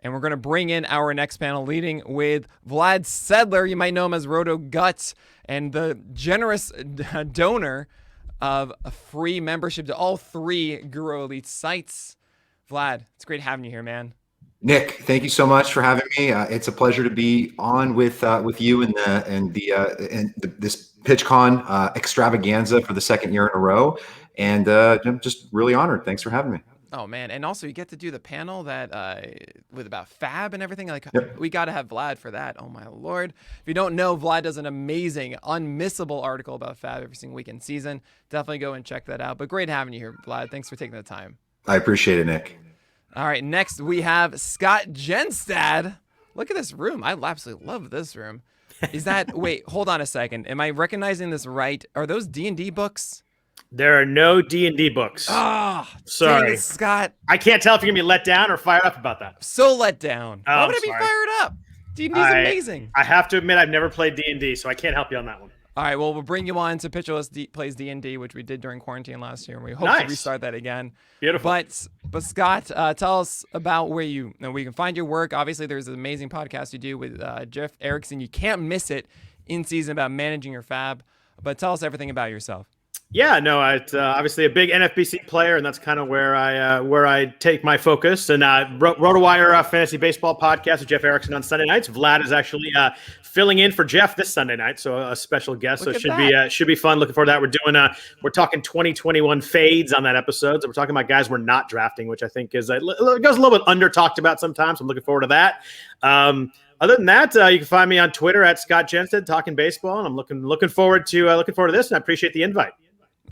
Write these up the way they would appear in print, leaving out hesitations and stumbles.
And we're going to bring in our next panel, leading with Vlad Sedler. You might know him as Roto Guts, and the generous donor of a free membership to all 3 Guru Elite sites. Vlad, it's great having you here, man. Nick, thank you so much for having me. It's a pleasure to be on with you and this PitchCon extravaganza for the 2nd year in a row, and I'm just really honored. Thanks for having me. Oh man, and also you get to do the panel that with about FAAB and everything. Like, yep. We got to have Vlad for that. Oh my lord! If you don't know, Vlad does an amazing, unmissable article about FAAB every single week in season. Definitely go and check that out. But great having you here, Vlad. Thanks for taking the time. I appreciate it, Nick. All right, next we have Scott Genstad. Look at this room. I absolutely love this room. Is that wait? Hold on a second. Am I recognizing this right? Are those D&D books? There are no D&D books. Oh, sorry, dang it, Scott. I can't tell if you're gonna be let down or fired up about that. So let down. Oh, why would I be fired up? D&D's amazing. I have to admit, I've never played D&D, so I can't help you on that one. All right, well, we'll bring you on to Pitch Plays D&D, which we did during quarantine last year, and we hope to restart that again. Beautiful. But Scott, tell us about where you can find your work. Obviously, there's an amazing podcast you do with Jeff Erickson. You can't miss it in season about managing your FAAB. But tell us everything about yourself. Yeah, no, it's obviously a big NFBC player, and that's kind of where I take my focus. And RotoWire Fantasy Baseball podcast with Jeff Erickson on Sunday nights. Vlad is actually filling in for Jeff this Sunday night, so a special guest. Look so it should be fun. Looking forward to that. We're talking 2021 fades on that episode. So we're talking about guys we're not drafting, which I think is goes a little bit under talked about sometimes. So I'm looking forward to that. Other than that, you can find me on Twitter at Scott Jenstad, talking baseball, and I'm looking forward to this, and I appreciate the invite.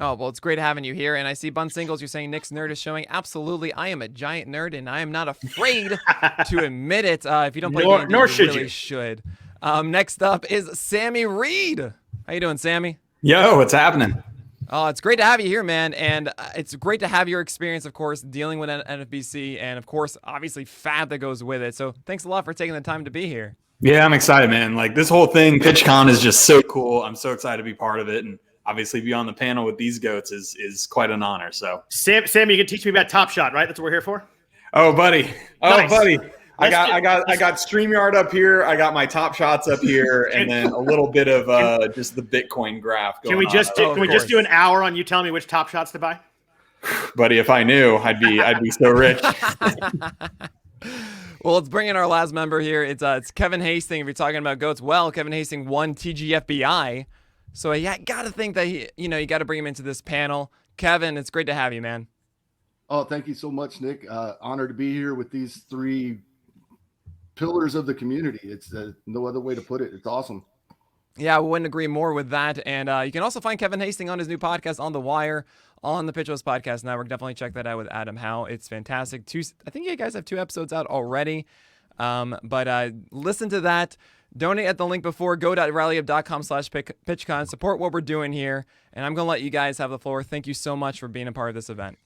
Oh, well, it's great having you here. And I see Bun Singles, you're saying Nick's nerd is showing. Absolutely. I am a giant nerd, and I am not afraid to admit it. If you don't play D&D, nor you should really you. should. Next up is Sammy Reed. How you doing, Sammy? Yo, what's happening? Oh, it's great to have you here, man. And it's great to have your experience, of course, dealing with NFBC and, of course, obviously FAAB that goes with it. So thanks a lot for taking the time to be here. Yeah, I'm excited, man. Like, this whole thing, PitchCon, is just so cool. I'm so excited to be part of it. And obviously be on the panel with these goats is quite an honor. So Sam, you can teach me about Top Shot, right? That's what we're here for. Oh, buddy. Nice. I got StreamYard up here. I got my Top Shots up here, and then a little bit of just the Bitcoin graph going on. Can we just do an hour on you telling me which Top Shots to buy? Buddy, if I knew, I'd be so rich. Well, let's bring in our last member here. It's Kevin Hasting. If you're talking about goats, well, Kevin Hasting won TGFBI. So I got to think that you got to bring him into this panel. Kevin, it's great to have you, man. Oh, thank you so much, Nick. Honored to be here with these 3 pillars of the community. It's no other way to put it. It's awesome. Yeah, I wouldn't agree more with that. And you can also find Kevin Hasting on his new podcast, On the Wire, on the PitchCon Podcast Network. Definitely check that out with Adam Howe. It's fantastic. I think you guys have 2 episodes out already. But listen to that. Donate at the link before. go.rallyup.com/PitchCon. Support what we're doing here. And I'm going to let you guys have the floor. Thank you so much for being a part of this event.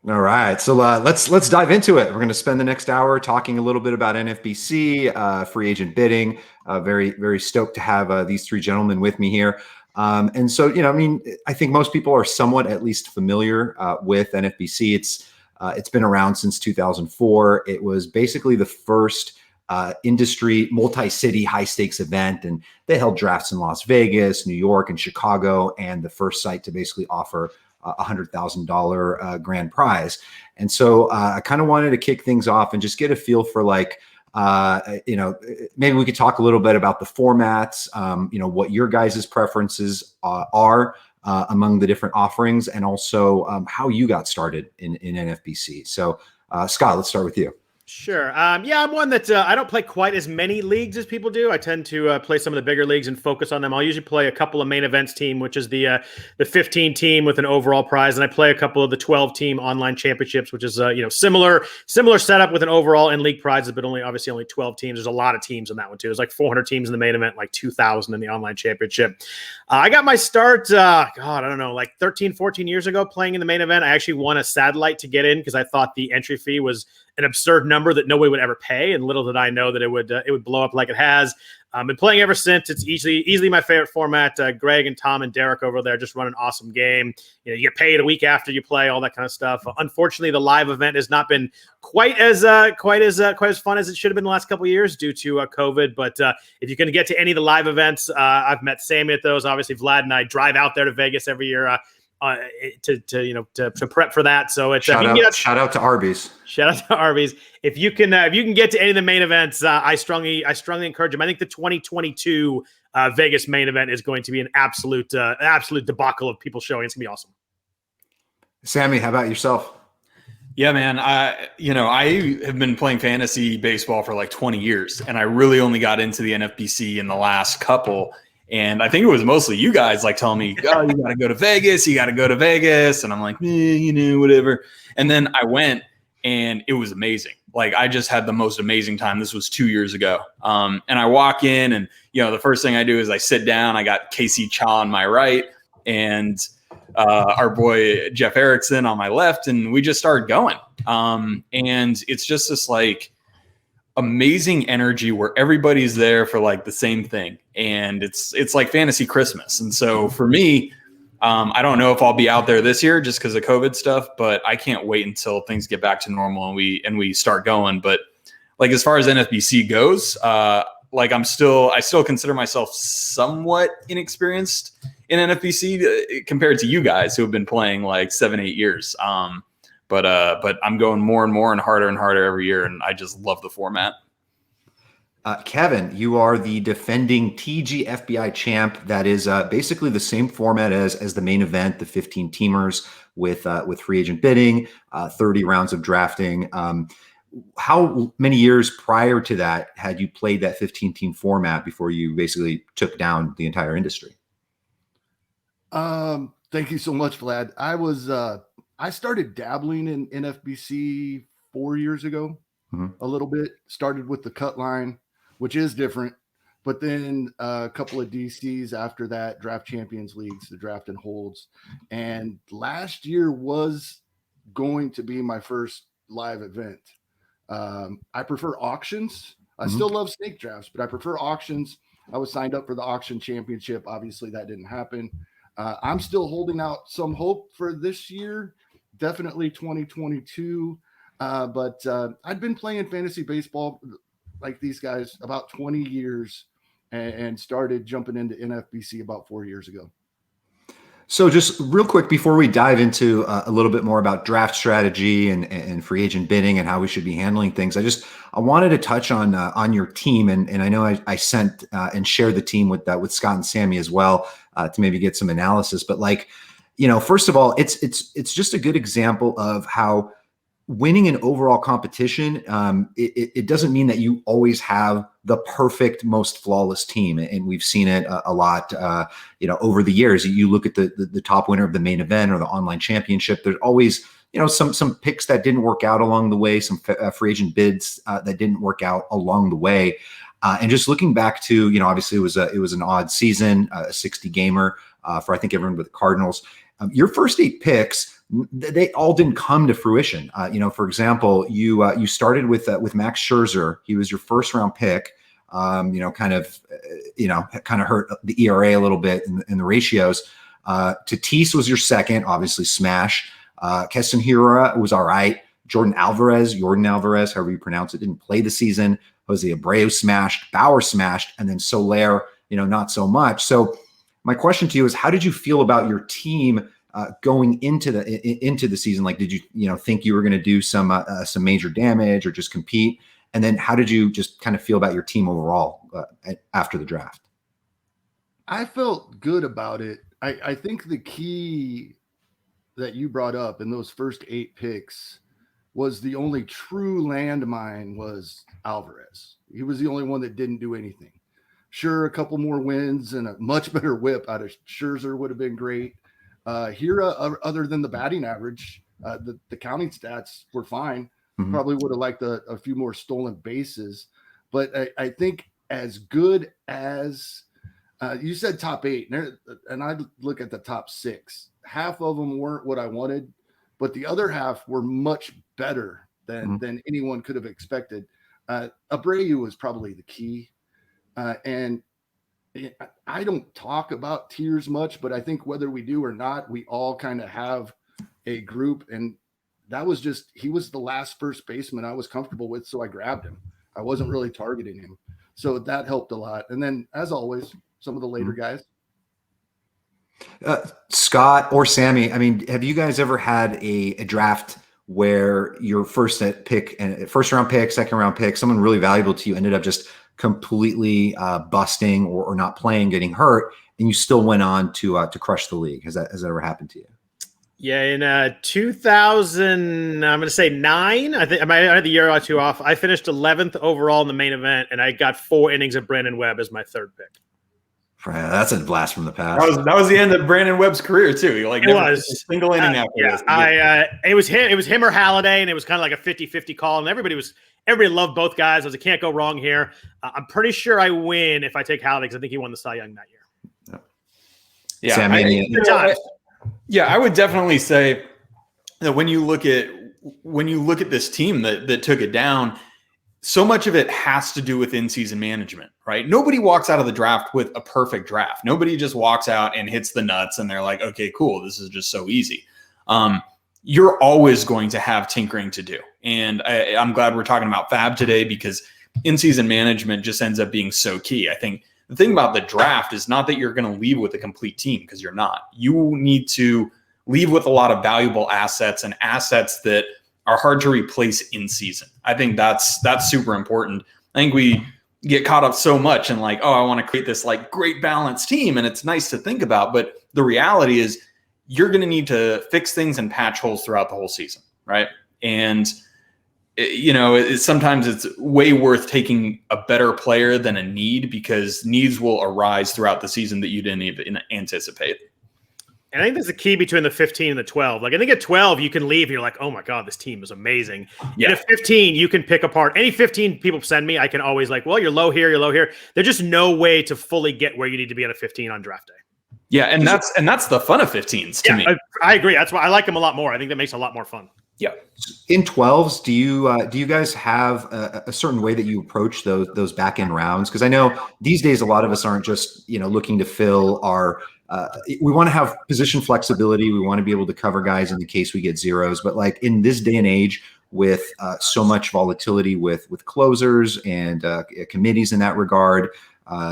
All right, so let's dive into it. We're going to spend the next hour talking a little bit about NFBC, free agent bidding. Very, very stoked to have these 3 gentlemen with me here. And so, I think most people are somewhat at least familiar with NFBC. It's been around since 2004. It was basically the first industry multi-city high stakes event, and they held drafts in Las Vegas, New York, and Chicago, and the first site to basically offer $100,000 grand prize. And so I kind of wanted to kick things off and just get a feel for maybe we could talk a little bit about the formats, what your guys' preferences are among the different offerings, and also how you got started in NFBC. So Scott, let's start with you. Sure. I'm one that I don't play quite as many leagues as people do. I tend to play some of the bigger leagues and focus on them. I'll usually play a couple of main events team, which is the 15 team with an overall prize, and I play a couple of the 12 team online championships, which is similar setup with an overall and league prizes, but only 12 teams. There's a lot of teams in that one too. There's like 400 teams in the main event, like 2,000 in the online championship. I got my start, I don't know, like 13, 14 years ago playing in the main event. I actually won a satellite to get in because I thought the entry fee was an absurd number that nobody would ever pay, and little did I know that it would blow up like it has. Been playing ever since. It's easily my favorite format. Greg and Tom and Derek over there just run an awesome game. You get paid a week after you play, all that kind of stuff. Unfortunately, the live event has not been quite as fun as it should have been the last couple of years due to COVID. But if you can get to any of the live events, I've met Sammy at those. Obviously, Vlad and I drive out there to Vegas every year to prep for that. So it's shout out to Arby's. Shout out to Arby's. If you can get to any of the main events, I strongly encourage them. I think the 2022 Vegas main event is going to be an absolute debacle of people showing. It's gonna be awesome. Sammy, how about yourself? Yeah, man. I have been playing fantasy baseball for like 20 years, and I really only got into the NFBC in the last couple. And I think it was mostly you guys like telling me, oh, you got to go to Vegas. You got to go to Vegas. And I'm like, whatever. And then I went and it was amazing. Like I just had the most amazing time. This was 2 years ago. And I walk in and, the first thing I do is I sit down. I got Casey Cha on my right and our boy Jeff Erickson on my left. And we just started going. And it's just this like amazing energy where everybody's there for like the same thing. And it's like fantasy Christmas. And so for me, I don't know if I'll be out there this year just because of COVID stuff, but I can't wait until things get back to normal and we start going. But like, as far as NFBC goes, like I still consider myself somewhat inexperienced in NFBC compared to you guys who have been playing like 7-8 years. But I'm going more and more and harder every year. And I just love the format. Kevin, you are the defending TG FBI champ. That is basically the same format as the main event, the 15 teamers with free agent bidding, 30 rounds of drafting. How many years prior to that had you played that 15 team format before you basically took down the entire industry? Thank you so much, Vlad. I started dabbling in NFBC 4 years ago, a little bit. Started with the cut line, which is different, but then a couple of DCs after that, draft champions leagues, the draft and holds. And last year was going to be my first live event. I prefer auctions. I still love snake drafts, but I prefer auctions. I was signed up for the auction championship. Obviously that didn't happen. I'm still holding out some hope for this year. Definitely 2022. But I'd been playing fantasy baseball like these guys about 20 years and started jumping into NFBC about 4 years ago. So just real quick before we dive into a little bit more about draft strategy and free agent bidding and how we should be handling things, I wanted to touch on your team, and I know I sent and shared the team with Scott and Sammy as well to maybe get some analysis. But first of all, it's just a good example of how winning an overall competition, it doesn't mean that you always have the perfect, most flawless team. And we've seen it a lot, over the years. You look at the top winner of the main event or the online championship, there's always, some picks that didn't work out along the way, some free agent bids that didn't work out along the way. And just looking back to, obviously it was an odd season, a 60 gamer for I think everyone but the Cardinals. Your first 8 picks, they all didn't come to fruition. For example, you started with Max Scherzer. He was your first round pick. Kind of hurt the ERA a little bit in the ratios. Tatis was your second, obviously smash. Keston Hiura was all right. Jordan Alvarez, however you pronounce it, didn't play the season. Jose Abreu smashed, Bauer smashed, and then Soler, not so much. So my question to you is, how did you feel about your team going into the season? Like, did you think you were going to do some major damage or just compete? And then how did you just kind of feel about your team overall after the draft? I felt good about it. I think the key that you brought up in those first 8 picks was the only true landmine was Alvarez. He was the only one that didn't do anything. Sure, a couple more wins and a much better whip out of Scherzer would have been great. Hiura, other than the batting average, the counting stats were fine. Probably would have liked a few more stolen bases. But I think as good as you said top 8, and I look at the top 6. Half of them weren't what I wanted, but the other half were much better than anyone could have expected. Abreu was probably the key. And I don't talk about tiers much, but I think whether we do or not, we all kind of have a group. And that was just, he was the last first baseman I was comfortable with. So I grabbed him. I wasn't really targeting him. So that helped a lot. And then, as always, some of the later guys. Scott or Sammy, I mean, have you guys ever had a draft where your first round pick, second round pick, someone really valuable to you ended up just completely busting or not playing, getting hurt, and you still went on to crush the league? Has that ever happened to you? Yeah, in 2000, I'm going to say 9. I think I had the year or two off. I finished 11th overall in the main event, and I got 4 innings of Brandon Webb as my third pick. That's a blast from the past. That was the end of Brandon Webb's career too. He It was a single inning after this. It was him or Halladay, and it was kind of like a 50-50 call, and everybody loved both guys. I was like, can't go wrong here. I'm pretty sure I win if I take Halladay because I think he won the Cy Young that year. Yeah, Sammy, I would definitely say that when you look at this team that took it down, so much of it has to do with in-season management, right? Nobody walks out of the draft with a perfect draft. Nobody just walks out and hits the nuts and they're like, okay, cool, this is just so easy. You're always going to have tinkering to do. And I'm glad we're talking about FAAB today because in-season management just ends up being so key. I think the thing about the draft is not that you're going to leave with a complete team, because you're not. You need to leave with a lot of valuable assets and assets that are hard to replace in season. I think that's super important. I think we get caught up so much in like, oh, I want to create this like great balanced team, and it's nice to think about, but the reality is you're going to need to fix things and patch holes throughout the whole season, right? And sometimes it's way worth taking a better player than a need, because needs will arise throughout the season that you didn't even anticipate. And I think that's the key between the 15 and the 12. Like, I think at 12, you can leave and you're like, oh my God, this team is amazing. Yeah. And at 15, you can pick apart any 15 people send me. I can always like, well, you're low here, you're low here. There's just no way to fully get where you need to be at a 15 on draft day. Yeah. And that's the fun of 15s to me. I agree. That's why I like them a lot more. I think that makes it a lot more fun. Yeah. In 12s, do you guys have a certain way that you approach those back end rounds? Because I know these days a lot of us aren't just looking to fill our. We want to have position flexibility. We want to be able to cover guys in the case we get zeros. But like in this day and age, with so much volatility with closers and committees in that regard,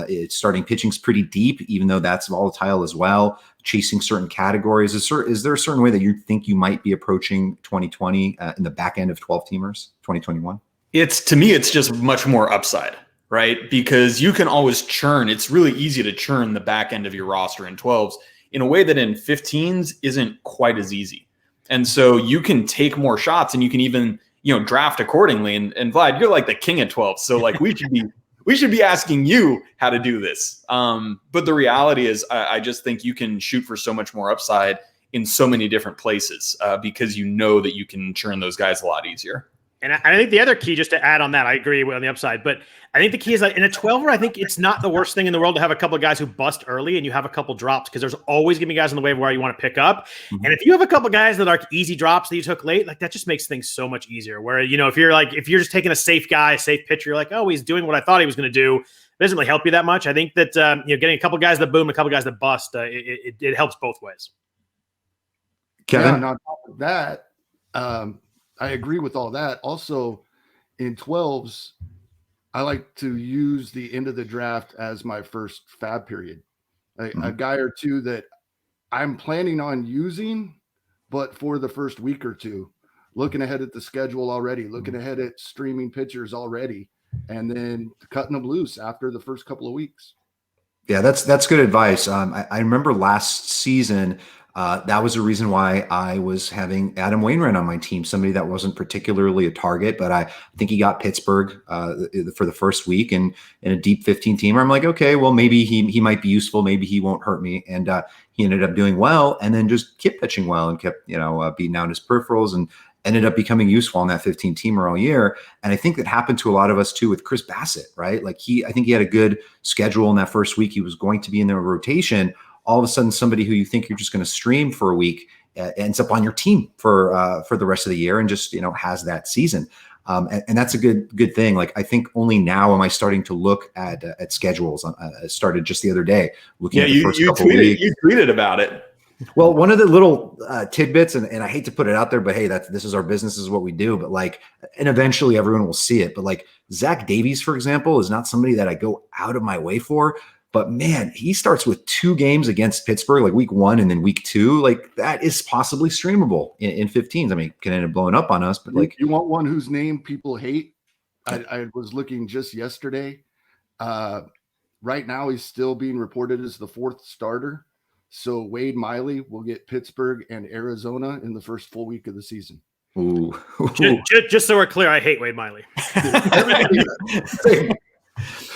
it's starting pitching's pretty deep, even though that's volatile as well. Chasing certain categories. Is there a certain way that you think you might be approaching 2020 in the back end of 12 teamers, 2021? To me, it's just much more upside, right? Because you can always churn. It's really easy to churn the back end of your roster in 12s in a way that in 15s isn't quite as easy. And so you can take more shots and you can even, draft accordingly. And Vlad, you're like the king of 12s. So like we should be asking you how to do this. But the reality is I just think you can shoot for so much more upside in so many different places because you know that you can churn those guys a lot easier. And I think the other key, just to add on that, I agree on the upside, but I think the key is like in a 12er, I think it's not the worst thing in the world to have a couple of guys who bust early and you have a couple drops, because there's always going to be guys on the waiver wire you want to pick up. Mm-hmm. And if you have a couple of guys that are easy drops that you took late, like that just makes things so much easier. Where, if you're just taking a safe guy, a safe pitcher, you're like, oh, he's doing what I thought he was going to do. It doesn't really help you that much. I think that, getting a couple of guys that boom, a couple of guys that bust, it helps both ways. Kevin? Yeah, and on top of that, I agree with all that. Also, in 12s, I like to use the end of the draft as my first FAAB period. A guy or two that I'm planning on using, but for the first week or two, looking ahead at the schedule already, looking ahead at streaming pitchers already, and then cutting them loose after the first couple of weeks. Yeah, that's good advice. I remember last season, that was the reason why I was having Adam Wainwright on my team, somebody that wasn't particularly a target, but I think he got Pittsburgh for the first week, and in a deep 15 teamer, I'm like, okay, well, maybe he might be useful. Maybe he won't hurt me. And he ended up doing well, and then just kept pitching well and kept, beating out his peripherals and ended up becoming useful on that 15 teamer all year. And I think that happened to a lot of us too with Chris Bassett, right? Like I think he had a good schedule in that first week. He was going to be in the rotation. All of a sudden, somebody who you think you're just going to stream for a week ends up on your team for the rest of the year and just, has that season. And that's a good thing. Like, I think only now am I starting to look at schedules. I started just the other day looking at the first couple weeks. You tweeted about it. Well, one of the little tidbits, and I hate to put it out there, but hey, this is our business, this is what we do. But like, and eventually everyone will see it. But like Zach Davies, for example, is not somebody that I go out of my way for. But man, he starts with 2 games against Pittsburgh, like week 1 and then week 2. Like, that is possibly streamable in 15s. I mean, can end up blowing up on us, but like, you want one whose name people hate? I was looking just yesterday. Right now, he's still being reported as the 4th starter. So Wade Miley will get Pittsburgh and Arizona in the first full week of the season. ooh. Just so we're clear, I hate Wade Miley.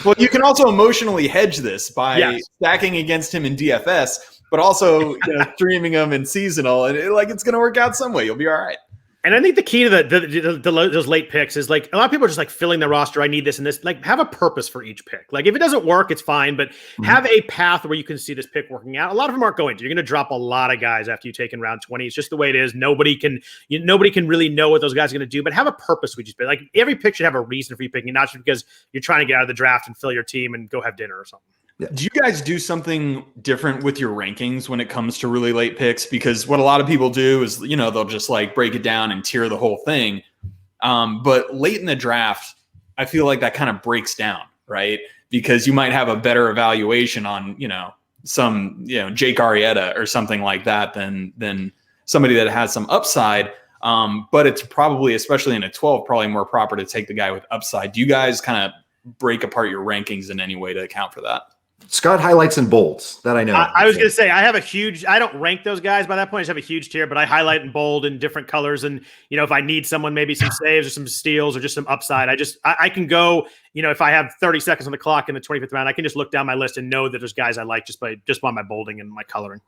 Well, you can also emotionally hedge this by stacking against him in DFS, but also streaming him in seasonal, and it's going to work out some way. You'll be all right. And I think the key to those late picks is like a lot of people are just like filling their roster. I need this and this. Like, have a purpose for each pick. Like, if it doesn't work, it's fine, but have a path where you can see this pick working out. A lot of them aren't going to. You're going to drop a lot of guys after you take in round 20. It's just the way it is. Nobody can really know what those guys are going to do. But have a purpose with each pick. Like, every pick should have a reason for you picking, not just because you're trying to get out of the draft and fill your team and go have dinner or something. Yeah. Do you guys do something different with your rankings when it comes to really late picks? Because what a lot of people do is, they'll just like break it down and tier the whole thing. But late in the draft, I feel like that kind of breaks down, right? Because you might have a better evaluation on, some, Jake Arrieta or something like that than somebody that has some upside. But it's probably, especially in a 12, probably more proper to take the guy with upside. Do you guys kind of break apart your rankings in any way to account for that? Scott highlights and bolds, that I know. I was going to say, I don't rank those guys by that point. I just have a huge tier, but I highlight and bold in different colors. And, if I need someone, maybe some saves or some steals or just some upside, I can go, if I have 30 seconds on the clock in the 25th round, I can just look down my list and know that there's guys I like just by my bolding and my coloring.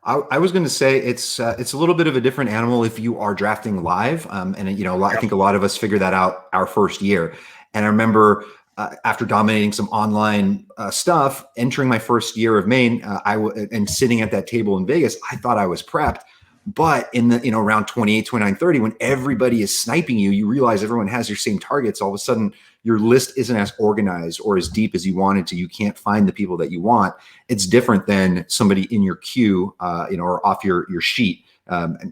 I was going to say it's a little bit of a different animal if you are drafting live. And, I think a lot of us figured that out our first year. And I remember after dominating some online stuff, entering my first year of Maine, and sitting at that table in Vegas, I thought I was prepped. But in the, around 28, 29, 30, when everybody is sniping you, you realize everyone has your same targets. All of a sudden, your list isn't as organized or as deep as you wanted to. You can't find the people that you want. It's different than somebody in your queue, or off your sheet.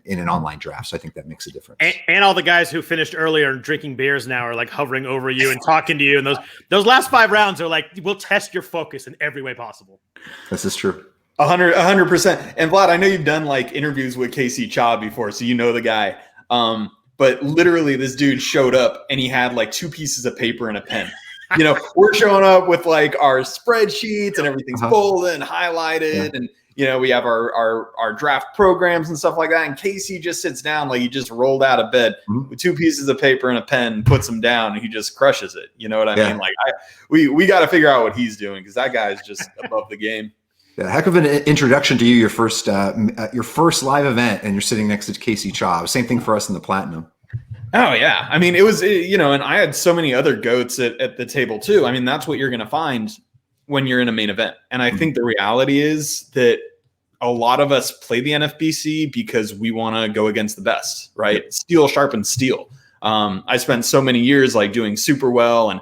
In an online draft. So I think that makes a difference. And all the guys who finished earlier and drinking beers now are like hovering over you and talking to you. And those last 5 rounds are like, we'll test your focus in every way possible. This is true. 100%. And Vlad, I know you've done like interviews with Casey Chaub before, so you know the guy. But literally this dude showed up and he had like 2 pieces of paper and a pen. We're showing up with like our spreadsheets and everything's bolded and highlighted and we have our draft programs and stuff like that. And Casey just sits down like he just rolled out of bed with 2 pieces of paper and a pen, puts them down, and he just crushes it. You know what I mean? Like we got to figure out what he's doing because that guy is just above the game. Yeah, heck of an introduction to you. Your first live event, and you're sitting next to Casey Chaub. Same thing for us in the Platinum. Oh yeah, I mean it was and I had so many other goats at the table too. I mean that's what you're going to find when you're in a main event. And I think the reality is that a lot of us play the NFBC because we want to go against the best, right? Steel sharpens steel. I spent so many years like doing super well and,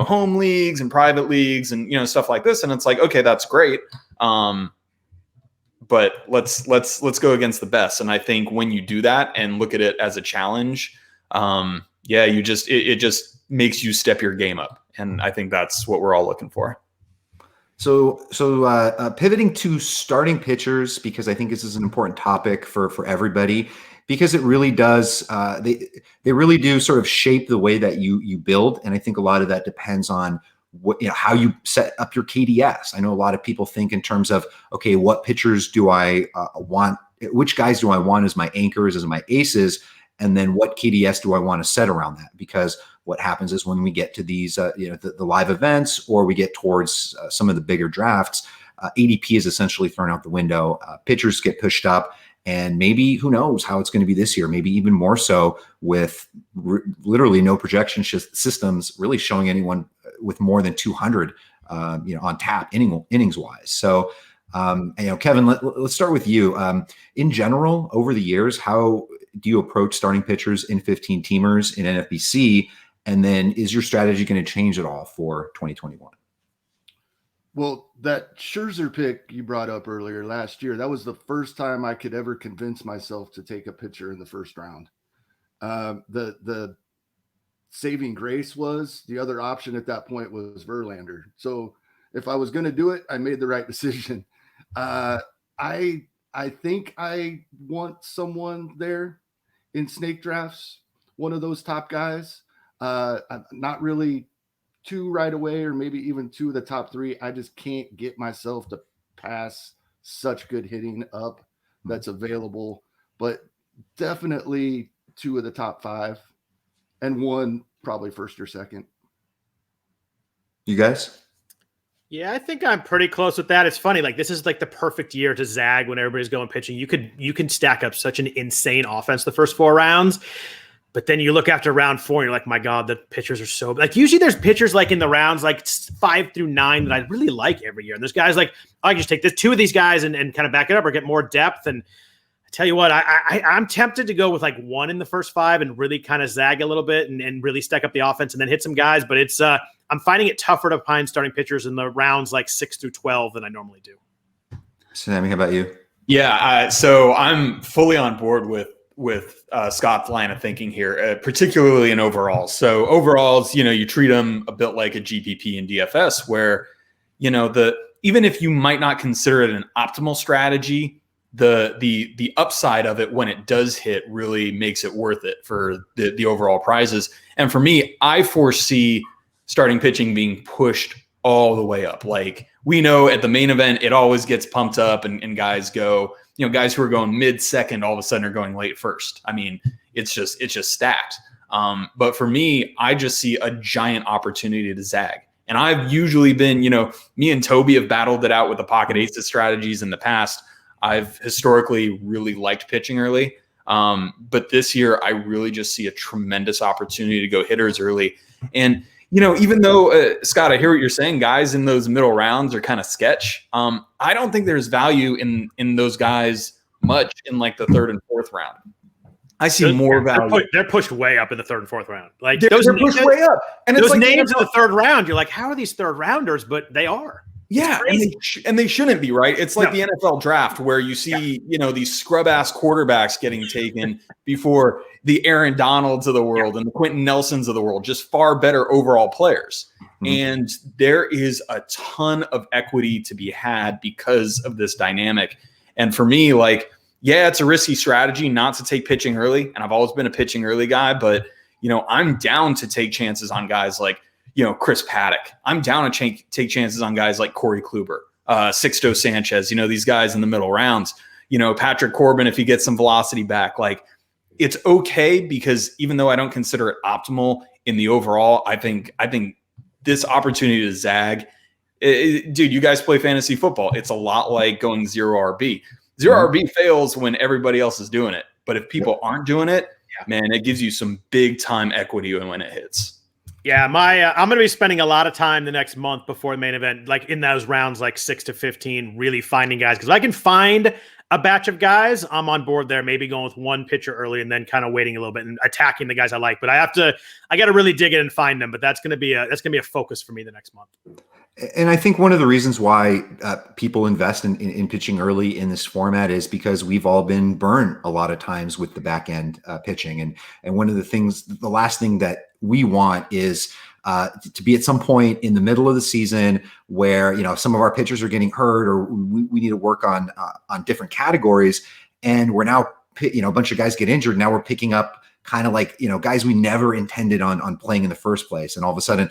home leagues and private leagues and, stuff like this. And it's like, okay, that's great. But let's go against the best. And I think when you do that and look at it as a challenge, it just makes you step your game up. And I think that's what we're all looking for. So pivoting to starting pitchers, because I think this is an important topic for everybody, because it really does, they really do sort of shape the way that you build. And I think a lot of that depends on how you set up your KDS. I know a lot of people think in terms of, okay, what pitchers do I want? Which guys do I want as my anchors, as my aces? And then what KDS do I want to set around that? Because what happens is when we get to these, the live events, or we get towards some of the bigger drafts, ADP is essentially thrown out the window. Pitchers get pushed up, and maybe who knows how it's going to be this year? Maybe even more so with literally no projection systems really showing anyone with more than 200, on tap innings wise. So, Kevin, let's start with you. In general, over the years, how do you approach starting pitchers in 15 teamers in NFBC? And then is your strategy going to change at all for 2021? Well, that Scherzer pick you brought up earlier last year, that was the first time I could ever convince myself to take a pitcher in the first round. The saving grace was the other option at that point was Verlander. So if I was going to do it, I made the right decision. I think I want someone there in snake drafts, one of those top guys. Not really two right away, or maybe even two of the top three. I just can't get myself to pass such good hitting up that's available, but definitely two of the top five and one probably first or second. You guys? Yeah, I think I'm pretty close with that. It's funny, like this is like the perfect year to zag when everybody's going pitching. You can stack up such an insane offense the first 4 rounds. But then you look after round 4 and you're like, my God, the pitchers are so like usually there's pitchers like in the rounds like 5 through 9 that I really like every year. And there's guys like, I can just take this 2 of these guys and kind of back it up or get more depth. And I tell you what, I'm tempted to go with like 1 in the first 5 and really kind of zag a little bit and really stack up the offense and then hit some guys. But it's I'm finding it tougher to find starting pitchers in the rounds like 6 through 12 than I normally do. Sammy, how about you? Yeah, so I'm fully on board with Scott's line of thinking here, particularly in overalls. So overalls, you treat them a bit like a GPP and DFS, where even if you might not consider it an optimal strategy, the upside of it when it does hit really makes it worth it for the overall prizes. And for me, I foresee starting pitching being pushed all the way up. Like we know at the main event, it always gets pumped up and guys go, guys who are going mid-second all of a sudden are going late first. I mean, it's just stacked. But for me, I just see a giant opportunity to zag. And I've usually been, me and Toby have battled it out with the pocket aces strategies in the past. I've historically really liked pitching early. But this year, I really just see a tremendous opportunity to go hitters early. And, even though, Scott, I hear what you're saying, guys in those middle rounds are kind of sketch. I don't think there's value in those guys much in like the 3rd and 4th round. I see more value. They're pushed way up in the 3rd and 4th round. Like they're pushed way up. And those it's like names in the 3rd round, you're like, how are these 3rd rounders? But they are. Yeah, and they shouldn't be, right? It's like the NFL draft where you see, these scrub-ass quarterbacks getting taken before the Aaron Donalds of the world and the Quentin Nelsons of the world, just far better overall players. Mm-hmm. And there is a ton of equity to be had because of this dynamic. And for me, it's a risky strategy not to take pitching early. And I've always been a pitching early guy, but, I'm down to take chances on guys like, Chris Paddock. I'm down to take chances on guys like Corey Kluber, Sixto Sanchez, these guys in the middle rounds, Patrick Corbin, if he gets some velocity back, it's okay because even though I don't consider it optimal in the overall, I think this opportunity to zag, dude, you guys play fantasy football. It's a lot like going 0 RB. 0 RB fails when everybody else is doing it. But if people aren't doing it, man, it gives you some big time equity when it hits. Yeah, I'm going to be spending a lot of time the next month before the main event, like in those rounds, like 6 to 15, really finding guys. Because I can find a batch of guys, I'm on board there, maybe going with one pitcher early and then kind of waiting a little bit and attacking the guys I like. But I got to really dig in and find them. But that's going to be a focus for me the next month. And I think one of the reasons why people invest in pitching early in this format is because we've all been burned a lot of times with the back end pitching. And one of the last thing that we want is to be at some point in the middle of the season where, some of our pitchers are getting hurt or we need to work on different categories. And we're now, a bunch of guys get injured. Now we're picking up kind of like, guys we never intended on playing in the first place. And all of a sudden,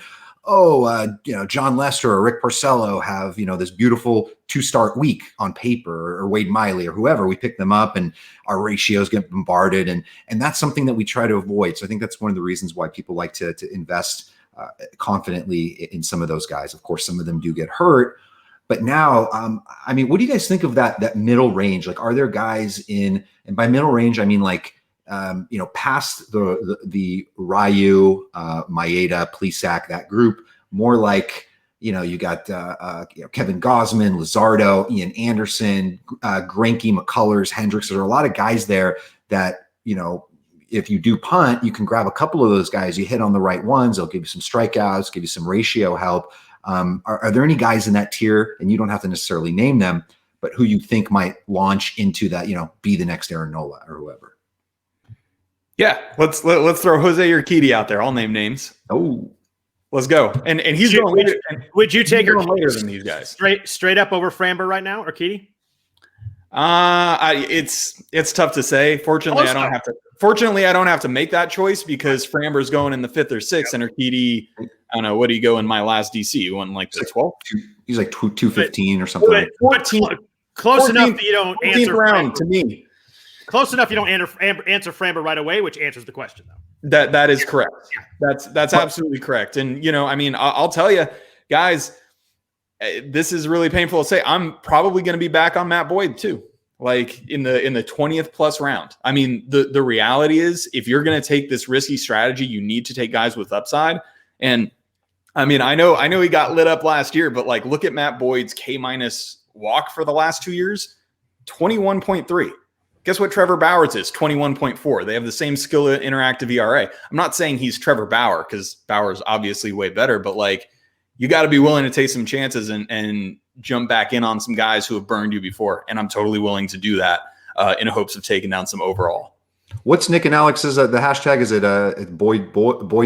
John Lester or Rick Porcello have, this beautiful 2-start week on paper or Wade Miley or whoever. We pick them up and our ratios get bombarded. And that's something that we try to avoid. So I think that's one of the reasons why people like to invest confidently in some of those guys. Of course, some of them do get hurt. But now, what do you guys think of that middle range? Like, are there guys and by middle range, I mean past the Ryu, Maeda, Plesac, that group, more like, you got Kevin Gausman, Luzardo, Ian Anderson, Greinke, McCullers, Hendricks. There are a lot of guys there that if you do punt, you can grab a couple of those guys. You hit on the right ones. They'll give you some strikeouts, give you some ratio help. Are there any guys in that tier, and you don't have to necessarily name them, but who you think might launch into that, be the next Aaron Nola or whoever? Yeah, let's throw Jose Urquidy out there. I'll name names. Oh, let's go. And he's going later. Would you take her later than these guys? Straight up over Framber right now, Urquidy? It's tough to say. Fortunately, I don't have to make that choice because Framber's going in the 5th or 6th, and Urquidy, I don't know, what do you go in my last DC? You went like the 12th? He's like 215 or something. But 14, close enough that you don't answer round to me. Close enough you don't answer Framber right away, which answers the question though. That is correct. That's absolutely correct. And I'll tell you, guys, this is really painful to say. I'm probably going to be back on Matt Boyd too, like in the 20th plus round. I mean, the reality is, if you're going to take this risky strategy, you need to take guys with upside. And I mean, I know he got lit up last year, but like, look at Matt Boyd's K- walk for the last 2 years, 21.3. Guess what Trevor Bauer's is? 21.4. They have the same skill interactive ERA. I'm not saying he's Trevor Bauer, because Bauer's obviously way better, but like, you got to be willing to take some chances and jump back in on some guys who have burned you before. And I'm totally willing to do that in hopes of taking down some overall. What's Nick and Alex's the hashtag? Is it Boyd's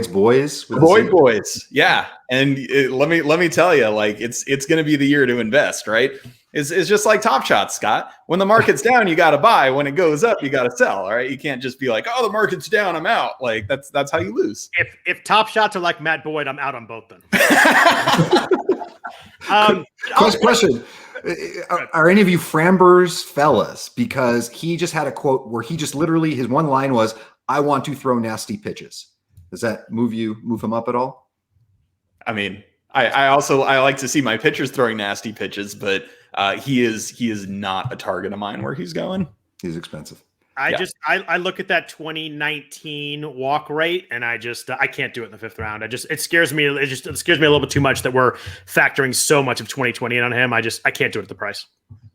Boys? Boyd Boys, yeah. And let me tell you, like, it's going to be the year to invest, right? It's just like Top Shot, Scott. When the market's down, you got to buy. When it goes up, you got to sell. All right, you can't just be like, "Oh, the market's down, I'm out." Like that's how you lose. If Top Shots are like Matt Boyd, I'm out on both then. Question: Are any of you Frambers fellas? Because he just had a quote where he just literally, his one line was, "I want to throw nasty pitches." Does that move him up at all? I mean, I like to see my pitchers throwing nasty pitches, but he is not a target of mine where he's going. He's expensive. I look at that 2019 walk rate, and I can't do it in the 5th round. It scares me. It scares me a little bit too much that we're factoring so much of 2020 in on him. I can't do it at the price.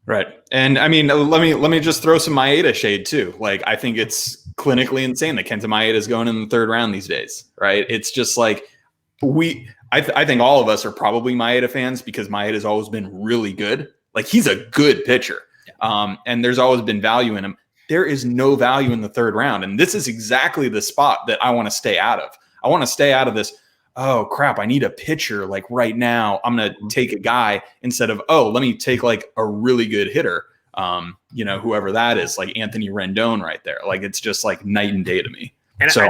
Right. And I mean, let me just throw some Maeda shade too. Like, I think it's clinically insane that Kenta Maeda is going in the 3rd round these days. Right. It's just like I think all of us are probably Maeda fans because Maeda has always been really good. Like, he's a good pitcher. And there's always been value in him. There is no value in the 3rd round. And this is exactly the spot that I want to stay out of. I want to stay out of this. Oh crap, I need a pitcher like right now. I'm going to take a guy instead of, let me take like a really good hitter. Whoever that is, like Anthony Rendon right there. Like, it's just like night and day to me. And so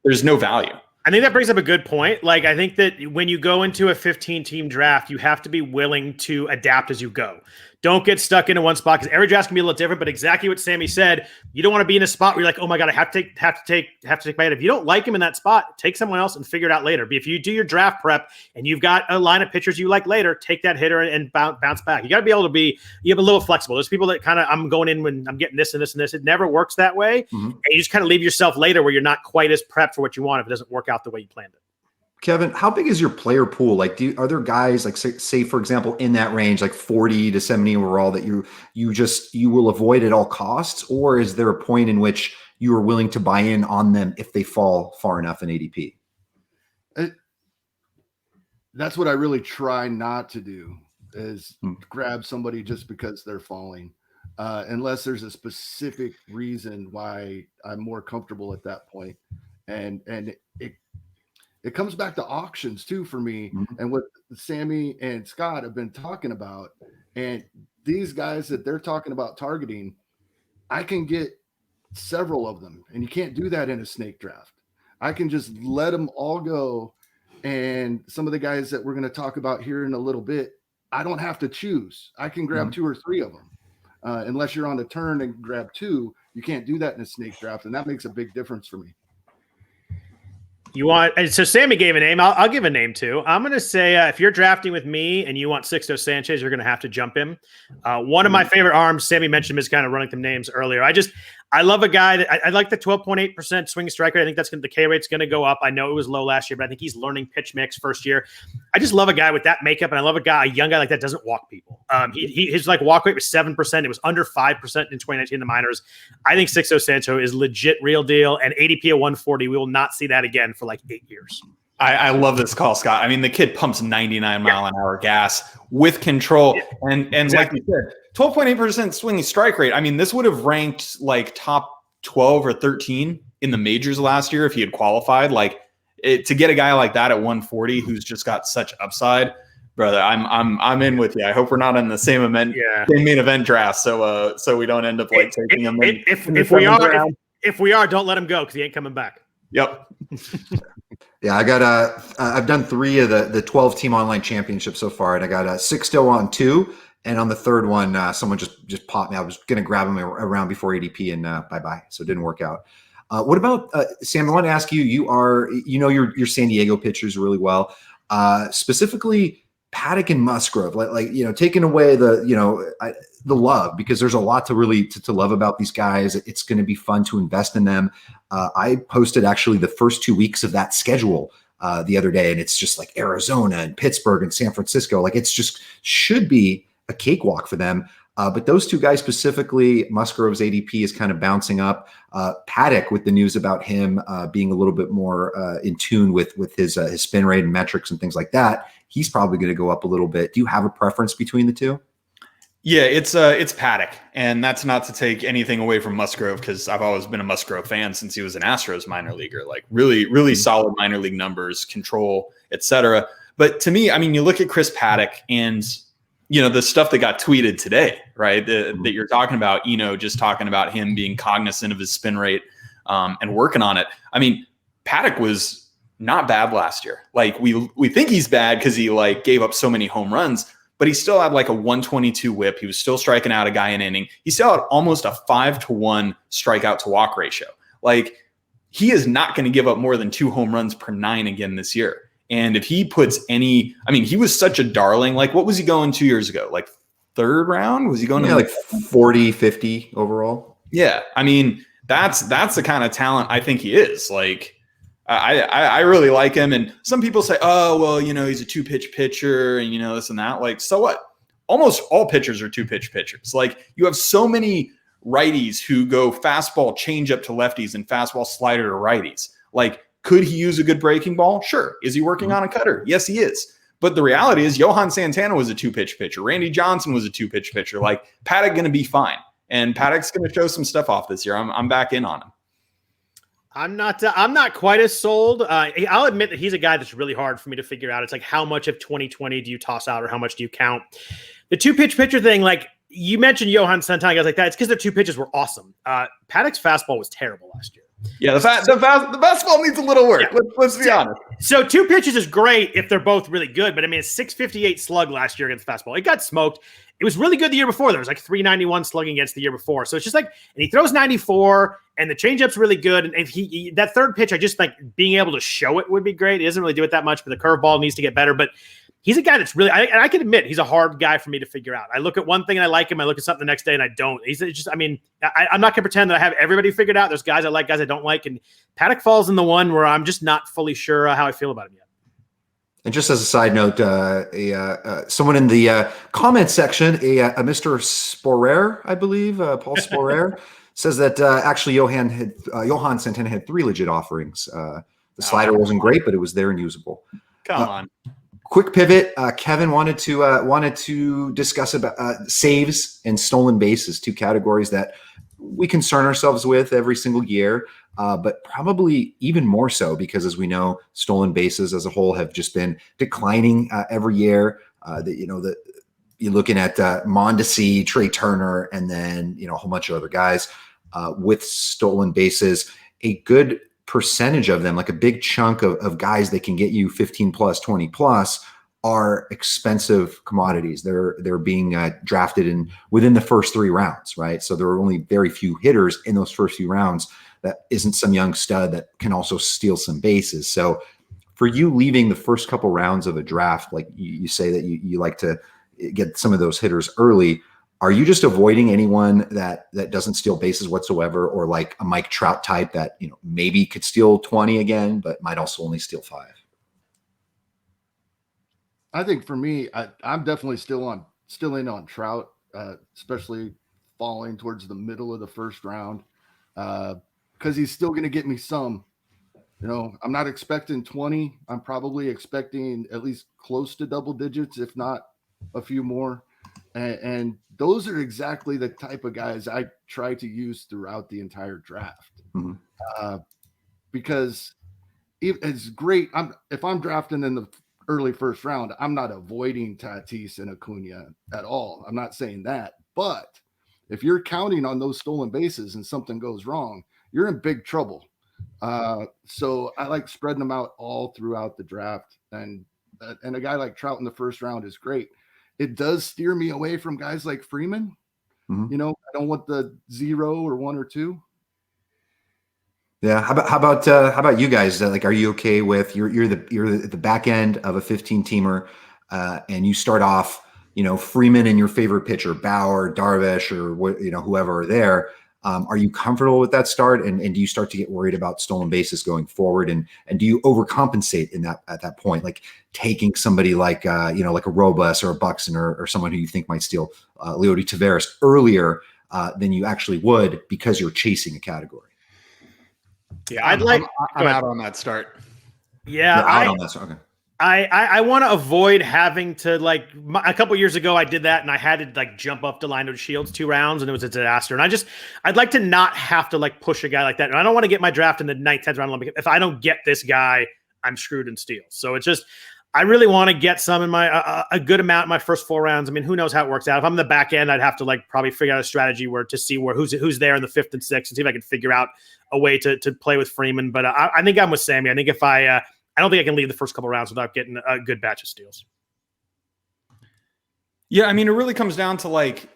there's no value. I think that brings up a good point. Like, I think that when you go into a 15-team draft, you have to be willing to adapt as you go. Don't get stuck into one spot, because every draft can be a little different. But exactly what Sammy said, you don't want to be in a spot where you're like, oh my god, I have to take my head. If you don't like him in that spot, take someone else and figure it out later. But if you do your draft prep and you've got a line of pitchers you like later, take that hitter and bounce back. You got to be able to you have a little flexible. There's people that kind of, I'm going in when I'm getting this and this and this. It never works that way. Mm-hmm. And you just kind of leave yourself later where you're not quite as prepped for what you want if it doesn't work out the way you planned it. Kevin, how big is your player pool? Like, are there guys like say for example in that range, like 40 to 70 overall, that you will avoid at all costs, or is there a point in which you are willing to buy in on them if they fall far enough in ADP? That's what I really try not to do, is grab somebody just because they're falling, unless there's a specific reason why I'm more comfortable at that point, and it comes back to auctions too for me, and what Sammy and Scott have been talking about. And these guys that they're talking about targeting, I can get several of them, and you can't do that in a snake draft. I can just let them all go. And some of the guys that we're going to talk about here in a little bit, I don't have to choose. I can grab 2 or 3 of them. Unless you're on the turn and grab 2, you can't do that in a snake draft. And that makes a big difference for me. So Sammy gave a name. I'll give a name too. I'm going to say if you're drafting with me and you want Sixto Sanchez, you're going to have to jump him. One of my favorite arms, Sammy mentioned him, is kind of running some names earlier. I love a guy that I like the 12.8% swing strike rate. I think that's the K rate's going to go up. I know it was low last year, but I think he's learning pitch mix first year. I just love a guy with that makeup, and I love a young guy like that doesn't walk people. His like walk rate was 7%. It was under 5% in 2019 in the minors. I think Sixto Sancho is legit real deal, and ADP at 140. We will not see that again for like 8 years. I love this call, Scott. I mean, the kid pumps 99 mile an hour gas with control. Yeah. And exactly. Like you said, 12.8% swinging strike rate. I mean, this would have ranked like top 12 or 13 in the majors last year if he had qualified. Like to get a guy like that at 140 who's just got such upside, brother, I'm in with you. I hope we're not in the same event, same main event draft. So we don't end up like taking him. If we are, don't let him go because he ain't coming back. Yep. Yeah, I got I've done 3 of the 12 team online championships so far, and I got a Sixto on 2, and on the third one, someone just popped me. I was going to grab him around before ADP, and bye, so it didn't work out. What about Sam? I want to ask you. You are your San Diego pitchers really well, specifically Panek and Musgrove. Like taking away the love, because there's a lot to really to love about these guys. It's going to be fun to invest in them. I posted actually the first 2 weeks of that schedule the other day, and it's just like Arizona and Pittsburgh and San Francisco. Like it's just should be a cakewalk for them. But those 2 guys specifically, Musgrove's ADP is kind of bouncing up. Panek, with the news about him being a little bit more in tune with his spin rate and metrics and things like that, he's probably going to go up a little bit. Do you have a preference between the 2? Yeah, it's Panek, and that's not to take anything away from Musgrove because I've always been a Musgrove fan since he was an Astros minor leaguer. Like really solid minor league numbers, control, etc. But to me, I mean, you look at Chris Paddock and the stuff that got tweeted today, right? That you're talking about, just talking about him being cognizant of his spin rate and working on it. I mean, Paddock was not bad last year. Like we think he's bad because he like gave up so many home runs, but he still had like a 122 whip. He was still striking out a guy an inning. He still had almost a 5-to-1 strikeout to walk ratio. Like he is not going to give up more than 2 home runs per 9 again this year. And if he puts he was such a darling. Like what was he going 2 years ago? Like 3rd round? Was he going to like 40, 50 overall? Yeah. I mean, that's the kind of talent I think he is. Like I really like him. And some people say, oh, well, he's a 2-pitch pitcher and, this and that. Like, so what? Almost all pitchers are 2-pitch pitchers. Like you have so many righties who go fastball changeup to lefties and fastball slider to righties. Like, could he use a good breaking ball? Sure. Is he working on a cutter? Yes, he is. But the reality is Johan Santana was a 2-pitch pitcher. Randy Johnson was a 2-pitch pitcher. Like Paddock going to be fine. And Paddock's going to show some stuff off this year. I'm back in on him. I'm not quite as sold. I'll admit that he's a guy that's really hard for me to figure out. It's like how much of 2020 do you toss out or how much do you count? The 2-pitch pitcher thing, like you mentioned Johan Santana, guys like that. It's because their 2 pitches were awesome. Paddock's fastball was terrible last year. Yeah, the fastball needs a little work. Yeah. Let's be honest. So 2 pitches is great if they're both really good, but I mean, a 658 slug last year against fastball. It got smoked. It was really good the year before. There was like 391 slugging against the year before. So it's just like, and he throws 94, and the changeup's really good. And if he that 3rd pitch, I just like being able to show it would be great. He doesn't really do it that much, but the curveball needs to get better. But he's a guy that's really, I can admit, he's a hard guy for me to figure out. I look at one thing and I like him. I look at something the next day and I don't. He's just, I'm not going to pretend that I have everybody figured out. There's guys I like, guys I don't like. And Paddock falls in the one where I'm just not fully sure how I feel about him yet. And just as a side note, someone in the comment section, a Mr. Sporer, I believe, Paul Sporer, says that actually Johan Santana had 3 legit offerings. The slider wasn't great, but it was there and usable. Come on. Quick pivot. Kevin wanted to discuss about saves and stolen bases, 2 categories that we concern ourselves with every single year, but probably even more so because, as we know, stolen bases as a whole have just been declining every year. You're looking at Mondesi, Trey Turner, and then a whole bunch of other guys with stolen bases. A good percentage of them, like a big chunk of guys that can get you 15 plus, 20 plus, are expensive commodities. They're being drafted within the first 3 rounds, right? So there are only very few hitters in those first few rounds. That isn't some young stud that can also steal some bases. So for you leaving the first couple rounds of a draft, like you say that you like to get some of those hitters early, are you just avoiding anyone that doesn't steal bases whatsoever, or like a Mike Trout type that, you know, maybe could steal 20 again, but might also only steal 5? I think for me, I'm definitely still in on Trout, especially falling towards the middle of the first round, because he's still going to get me some. You know, I'm not expecting 20. I'm probably expecting at least close to double digits, if not a few more. And those are exactly the type of guys I try to use throughout the entire draft. Because it's great. If I'm drafting in the early first round, I'm not avoiding Tatis and Acuna at all. I'm not saying that. But if you're counting on those stolen bases and something goes wrong, you're in big trouble. So I like spreading them out all throughout the draft. And a guy like Trout in the first round is great. It does steer me away from guys like Freeman. You know, I don't want the 0 or 1 or 2. Yeah. How about you guys? Like, are you okay with you're at the back end of a 15-teamer, and you start off, you know, Freeman and your favorite pitcher, Bauer, Darvish, or you know, whoever are there. Are you comfortable with that start? And do you start to get worried about stolen bases going forward? And do you overcompensate at that point, like taking somebody like you know, like a Robles or a Buxton or someone who you think might steal Leody Taveras earlier than you actually would because you're chasing a category? Yeah, I'm out on that start. Yeah, out on that start. Okay. I want to avoid having to, like, a couple years ago I did that and I had to like jump up to Lino Shields 2 rounds and it was a disaster. And I'd like to not have to like push a guy like that. And I don't want to get my draft in the 9th, 10th round. If I don't get this guy, I'm screwed in steals. So it's just, I really want to get some in my a good amount in my first 4 rounds. I mean, who knows how it works out. If I'm in the back end, I'd have to like probably figure out a strategy to see who's there in the 5th and 6th and see if I can figure out a way to play with Freeman. But I think I'm with Sammy. I think if I don't think I can leave the first couple rounds without getting a good batch of steals. Yeah, I mean, it really comes down to, like,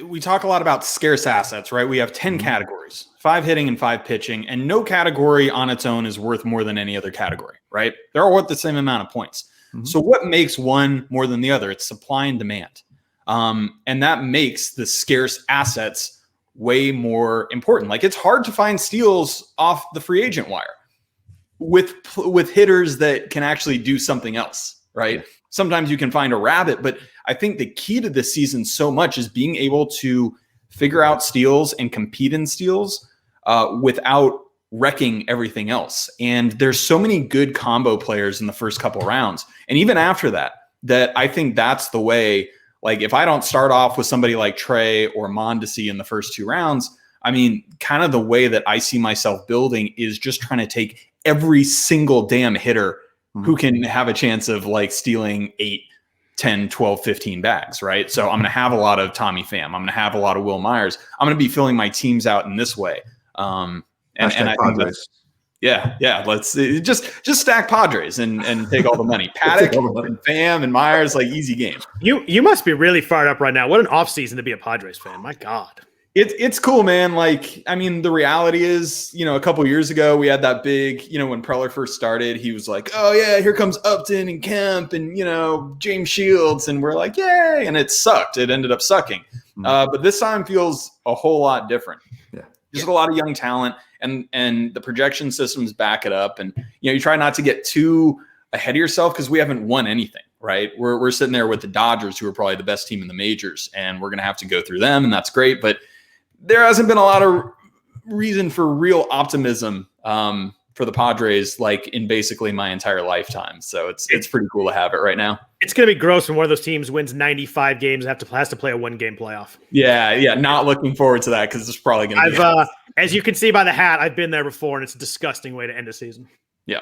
we talk a lot about scarce assets, right? We have 10 categories, 5 hitting and 5 pitching, and no category on its own is worth more than any other category, right? They're all worth the same amount of points. So what makes one more than the other? It's supply and demand. And that makes the scarce assets way more important. Like, it's hard to find steals off the free agent wire with hitters that can actually do something else, right? Sometimes you can find a rabbit, but I think the key to this season so much is being able to figure out steals and compete in steals without wrecking everything else. And there's so many good combo players in the first couple rounds. And even after that I think that's the way. Like, if I don't start off with somebody like Trey or Mondesi in the first 2 rounds, I mean, kind of the way that I see myself building is just trying to take every single damn hitter who can have a chance of like stealing 8, 10, 12, 15 bags, right? So I'm going to have a lot of Tommy Pham. I'm going to have a lot of Will Myers. I'm going to be filling my teams out in this way. And I think that's, yeah. Let's just stack Padres and take all the money. Paddock and Pham and Myers, like, easy game. You must be really fired up right now. What an offseason to be a Padres fan. My God. It's cool, man. Like, I mean, the reality is, you know, a couple of years ago, we had that big, you know, when Preller first started, he was like, oh yeah, here comes Upton and Kemp and, you know, James Shields. And we're like, yay. And it sucked. It ended up sucking. But this time feels a whole lot different. Yeah. Just a lot of young talent, and the projection systems back it up. And, you know, you try not to get too ahead of yourself because we haven't won anything, right? We're sitting there with the Dodgers, who are probably the best team in the majors, and we're going to have to go through them. And that's great. But there hasn't been a lot of reason for real optimism for the Padres, like, in basically my entire lifetime. So it's pretty cool to have it right now. It's going to be gross when one of those teams wins 95 games and has to play a 1-game playoff. Yeah. Not looking forward to that because it's probably going to be. As you can see by the hat, I've been there before, and it's a disgusting way to end a season. Yeah.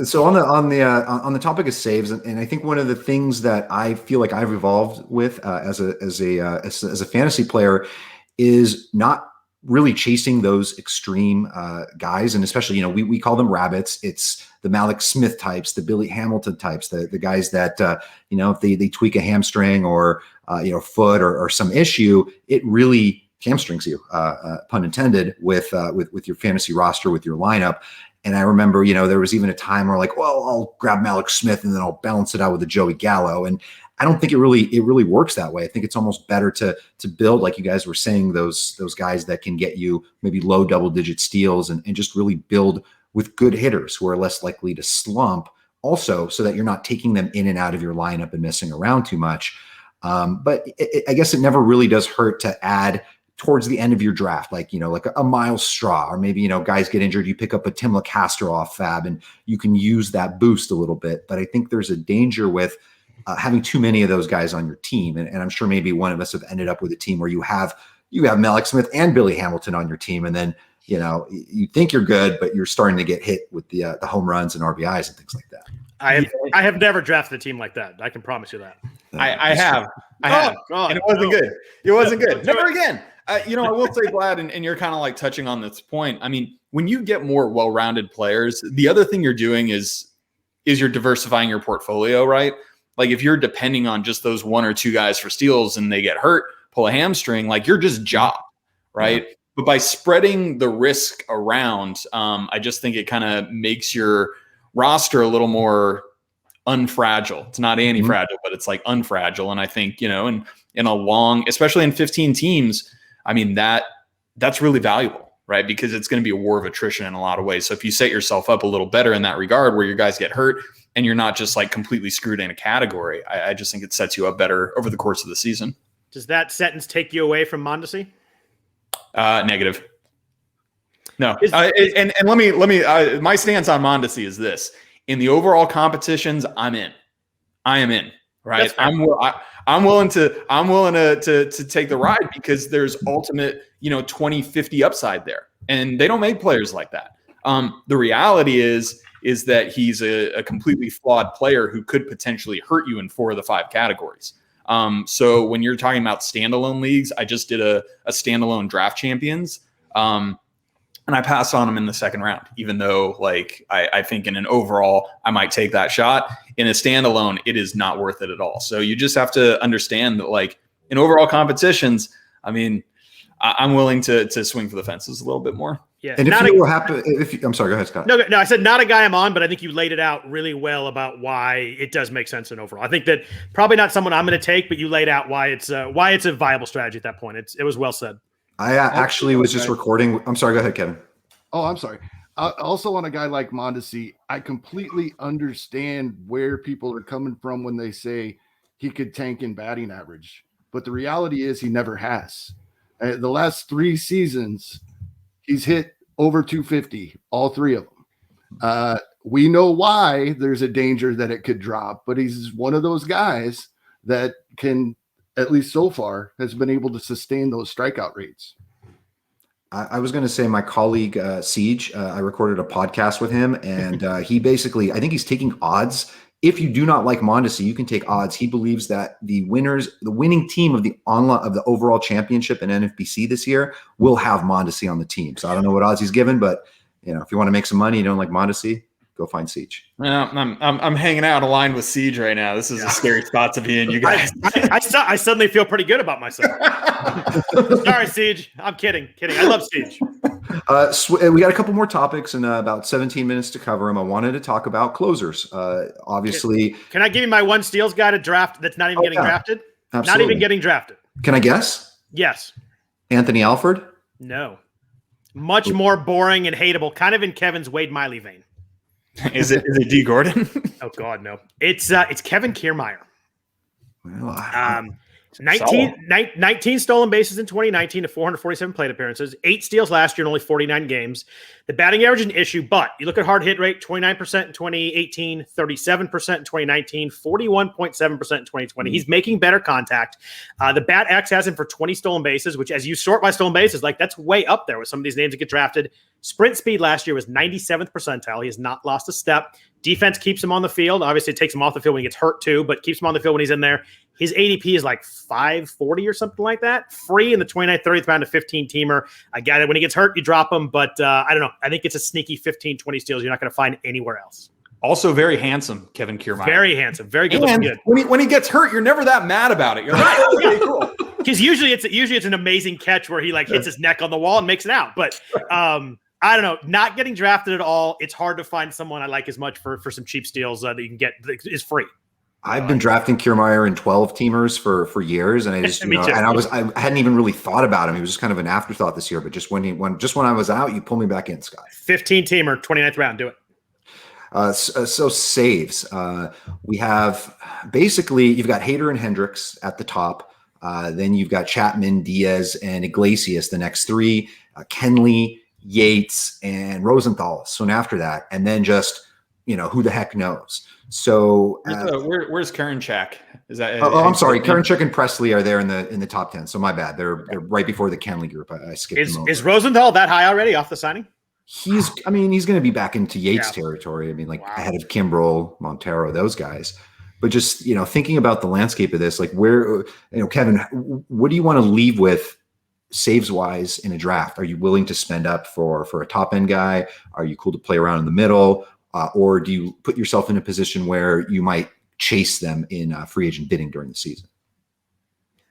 So on the topic of saves, and I think one of the things that I feel like I've evolved with as a fantasy player is not really chasing those extreme guys. And especially, you know, we call them rabbits. It's the Malik Smith types, the Billy Hamilton types, the guys that, you know, if they tweak a hamstring or, you know, foot or some issue, it really hamstrings you, pun intended, with your fantasy roster, with your lineup. And I remember, you know, there was even a time where, like, well, I'll grab Malik Smith and then I'll balance it out with a Joey Gallo. And I don't think it really works that way. I think it's almost better to build, like you guys were saying, those guys that can get you maybe low double-digit steals and just really build with good hitters who are less likely to slump also, so that you're not taking them in and out of your lineup and messing around too much. But I guess it never really does hurt to add towards the end of your draft, like a Miles Straw, or maybe, guys get injured, you pick up a Tim LeCastro off FAAB and you can use that boost a little bit. But I think there's a danger with having too many of those guys on your team. And I'm sure maybe one of us have ended up with a team where you have Malik Smith and Billy Hamilton on your team. And then, you think you're good, but you're starting to get hit with the home runs and RBIs and things like that. I have never drafted a team like that. I can promise you that. I have. God, and it wasn't good. It wasn't good. Never again. I will say, Vlad, and you're kind of like touching on this point. I mean, when you get more well-rounded players, the other thing you're doing is you're diversifying your portfolio, right? Like if you're depending on just those one or two guys for steals and they get hurt, pull a hamstring, like you're just job, right? Yeah. But by spreading the risk around, I just think it kind of makes your roster a little more unfragile. It's not anti-fragile, but it's like unfragile. And I think, in a long, especially in 15 teams, I mean, that's really valuable, right? Because it's going to be a war of attrition in a lot of ways. So if you set yourself up a little better in that regard, where your guys get hurt and you're not just like completely screwed in a category, I just think it sets you up better over the course of the season. Does that sentence take you away from Mondesi? Negative. No. And let me, my stance on Mondesi is this: in the overall competitions, I am in, right? I'm willing to take the ride because there's ultimate, 20, 50 upside there. And they don't make players like that. The reality is that he's a completely flawed player who could potentially hurt you in 4 of the 5 categories. So when you're talking about standalone leagues, I just did a standalone draft champions. And I passed on him in the second round, even though I think in an overall, I might take that shot. In a standalone, it is not worth it at all. So you just have to understand that in overall competitions, I mean, I'm willing to swing for the fences a little bit more. Yeah. And I'm sorry, go ahead, Scott. No, I said not a guy I'm on, but I think you laid it out really well about why it does make sense in overall. I think that probably not someone I'm going to take, but you laid out why it's a viable strategy at that point. It was well said. I actually was just recording. I'm sorry. Go ahead, Kevin. Oh, I'm sorry. Also on a guy like Mondesi, I completely understand where people are coming from when they say he could tank in batting average. But the reality is he never has. The last 3 seasons, he's hit over 250, all 3 of them. We know why there's a danger that it could drop, but he's one of those guys that can, at least so far, has been able to sustain those strikeout rates. I was going to say my colleague, Siege, I recorded a podcast with him, and he basically, I think he's taking odds. If you do not like Mondesi, you can take odds. He believes that the winning team of the overall championship in NFBC this year will have Mondesi on the team. So I don't know what odds he's given, but if you want to make some money, you don't like Mondesi, go find Siege. Yeah, I'm hanging out aligned with Siege right now. This is a scary spot to be in, you guys. I suddenly feel pretty good about myself. Sorry, Siege. I'm kidding. I love Siege. We got a couple more topics and about 17 minutes to cover them. I wanted to talk about closers. Obviously. Can I give you my one steals guy to draft that's not even getting drafted? Absolutely. Not even getting drafted. Can I guess? Yes. Anthony Alford? No. Much more boring and hateable, kind of in Kevin's Wade Miley vein. Is it D Gordon? Oh God, no. It's Kevin Kiermaier. Well, 19 stolen bases in 2019 to 447 plate appearances, 8 steals last year in only 49 games. The batting average is an issue, but you look at hard hit rate, 29% in 2018, 37% in 2019, 41.7% in 2020. He's making better contact. The Bat X has him for 20 stolen bases, which as you sort by stolen bases, that's way up there with some of these names that get drafted. Sprint speed last year was 97th percentile. He has not lost a step. Defense keeps him on the field. Obviously, it takes him off the field when he gets hurt too, but keeps him on the field when he's in there. His ADP is 540 or something like that. Free in the 29th, 30th round of 15-teamer. I get it. When he gets hurt, you drop him, but I don't know. I think it's a sneaky 15, 20 steals you're not going to find anywhere else. Also very handsome, Kevin Kiermaier. Very handsome. Very good. And good. When he gets hurt, you're never that mad about it. You're like, okay, cool. Because usually it's an amazing catch where he hits his neck on the wall and makes it out. But I don't know. Not getting drafted at all. It's hard to find someone I like as much for some cheap steals that you can get that is free. I've been drafting Kiermaier in 12 teamers for years, and I just Me too. and I hadn't even really thought about him. He was just kind of an afterthought this year. But just when I was out, you pulled me back in, Scott. 15 teamer, 29th round, do it. So saves. We have basically you've got Hader and Hendricks at the top. Then you've got Chapman, Diaz, and Iglesias, the next three. Kenley, Yates, and Rosenthal soon after that, and then just who the heck knows. So where's Karinchak? Is that? I'm sorry. Karinchak and Presley are there in the top 10. So my bad. They're right before the Kenley group. I skipped them over. Is Rosenthal that high already off the signing? He's going to be back into Yates territory. I mean, ahead of Kimbrel, Montero, those guys. But just thinking about the landscape of this, like where Kevin, what do you want to leave with saves wise in a draft? Are you willing to spend up for a top end guy? Are you cool to play around in the middle? Or do you put yourself in a position where you might chase them in free agent bidding during the season?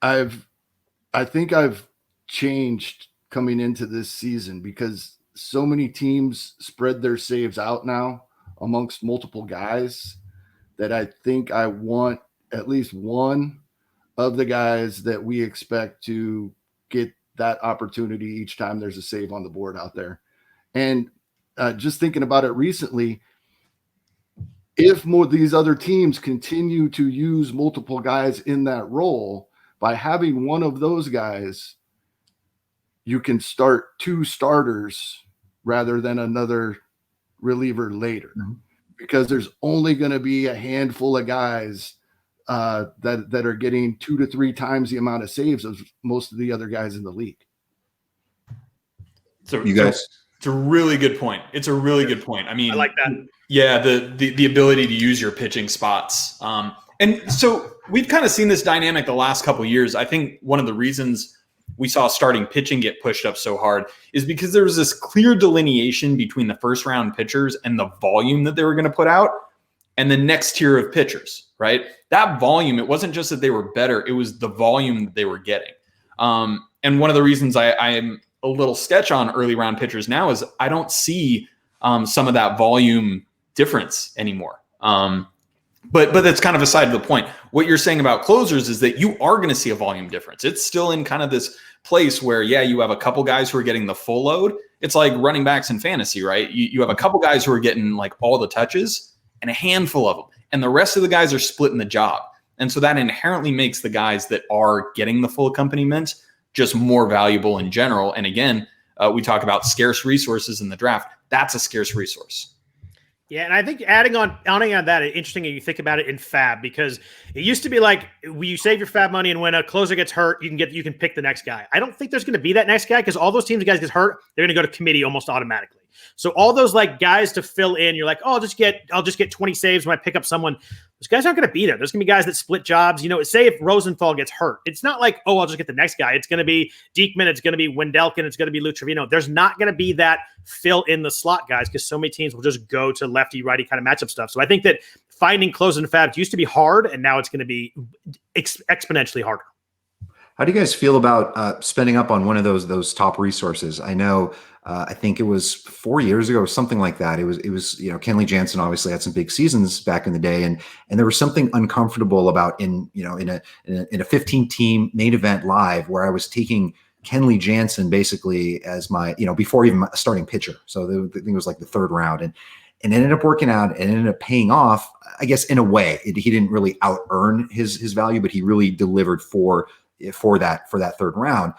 I think I've changed coming into this season because so many teams spread their saves out now amongst multiple guys that I think I want at least one of the guys that we expect to get that opportunity each time there's a save on the board out there. And just thinking about it recently, if more these other teams continue to use multiple guys in that role, by having one of those guys, you can start two starters rather than another reliever later, because there's only going to be a handful of guys that are getting 2 to 3 times the amount of saves of most of the other guys in the league. So you guys, it's a really good point. It's a really good point. I mean, I like that. Yeah, the ability to use your pitching spots. And so we've kind of seen this dynamic the last couple of years. I think one of the reasons we saw starting pitching get pushed up so hard is because there was this clear delineation between the first round pitchers and the volume that they were going to put out and the next tier of pitchers, right? That volume, it wasn't just that they were better, it was the volume that they were getting. And one of the reasons I'm a little sketch on early round pitchers now is I don't see some of that volume difference anymore. But that's kind of aside to the point. What you're saying about closers is that you are going to see a volume difference. It's still in kind of this place where, you have a couple guys who are getting the full load. It's like running backs in fantasy, right? You have a couple guys who are getting like all the touches and a handful of them. And the rest of the guys are splitting the job. And so that inherently makes the guys that are getting the full accompaniment just more valuable in general. And again, we talk about scarce resources in the draft. That's a scarce resource. Yeah, and I think adding on that, it's interesting you think about it in FAAB, because it used to be like you save your FAAB money, and when a closer gets hurt, you can pick the next guy. I don't think there's going to be that next guy, because all those teams guys get hurt, they're going to go to committee almost automatically. So all those like guys to fill in, you're like, oh, I'll just get 20 saves when I pick up someone. Those guys aren't going to be there. There's going to be guys that split jobs. Say if Rosenthal gets hurt, it's not like, oh, I'll just get the next guy. It's going to be Diekman. It's going to be Wendelken. It's going to be Lou Trevino. There's not going to be that fill in the slot guys, because so many teams will just go to lefty righty kind of matchup stuff. So I think that finding close and FAAB used to be hard, and now it's going to be exponentially harder. How do you guys feel about spending up on one of those top resources? I know, I think it was 4 years ago or something like that. It was Kenley Jansen obviously had some big seasons back in the day, and there was something uncomfortable about in a 15 team main event live where I was taking Kenley Jansen basically as my before even starting pitcher. So I think it was like the third round, and it ended up working out and ended up paying off. I guess in a way, he didn't really out earn his value, but he really delivered for that third round.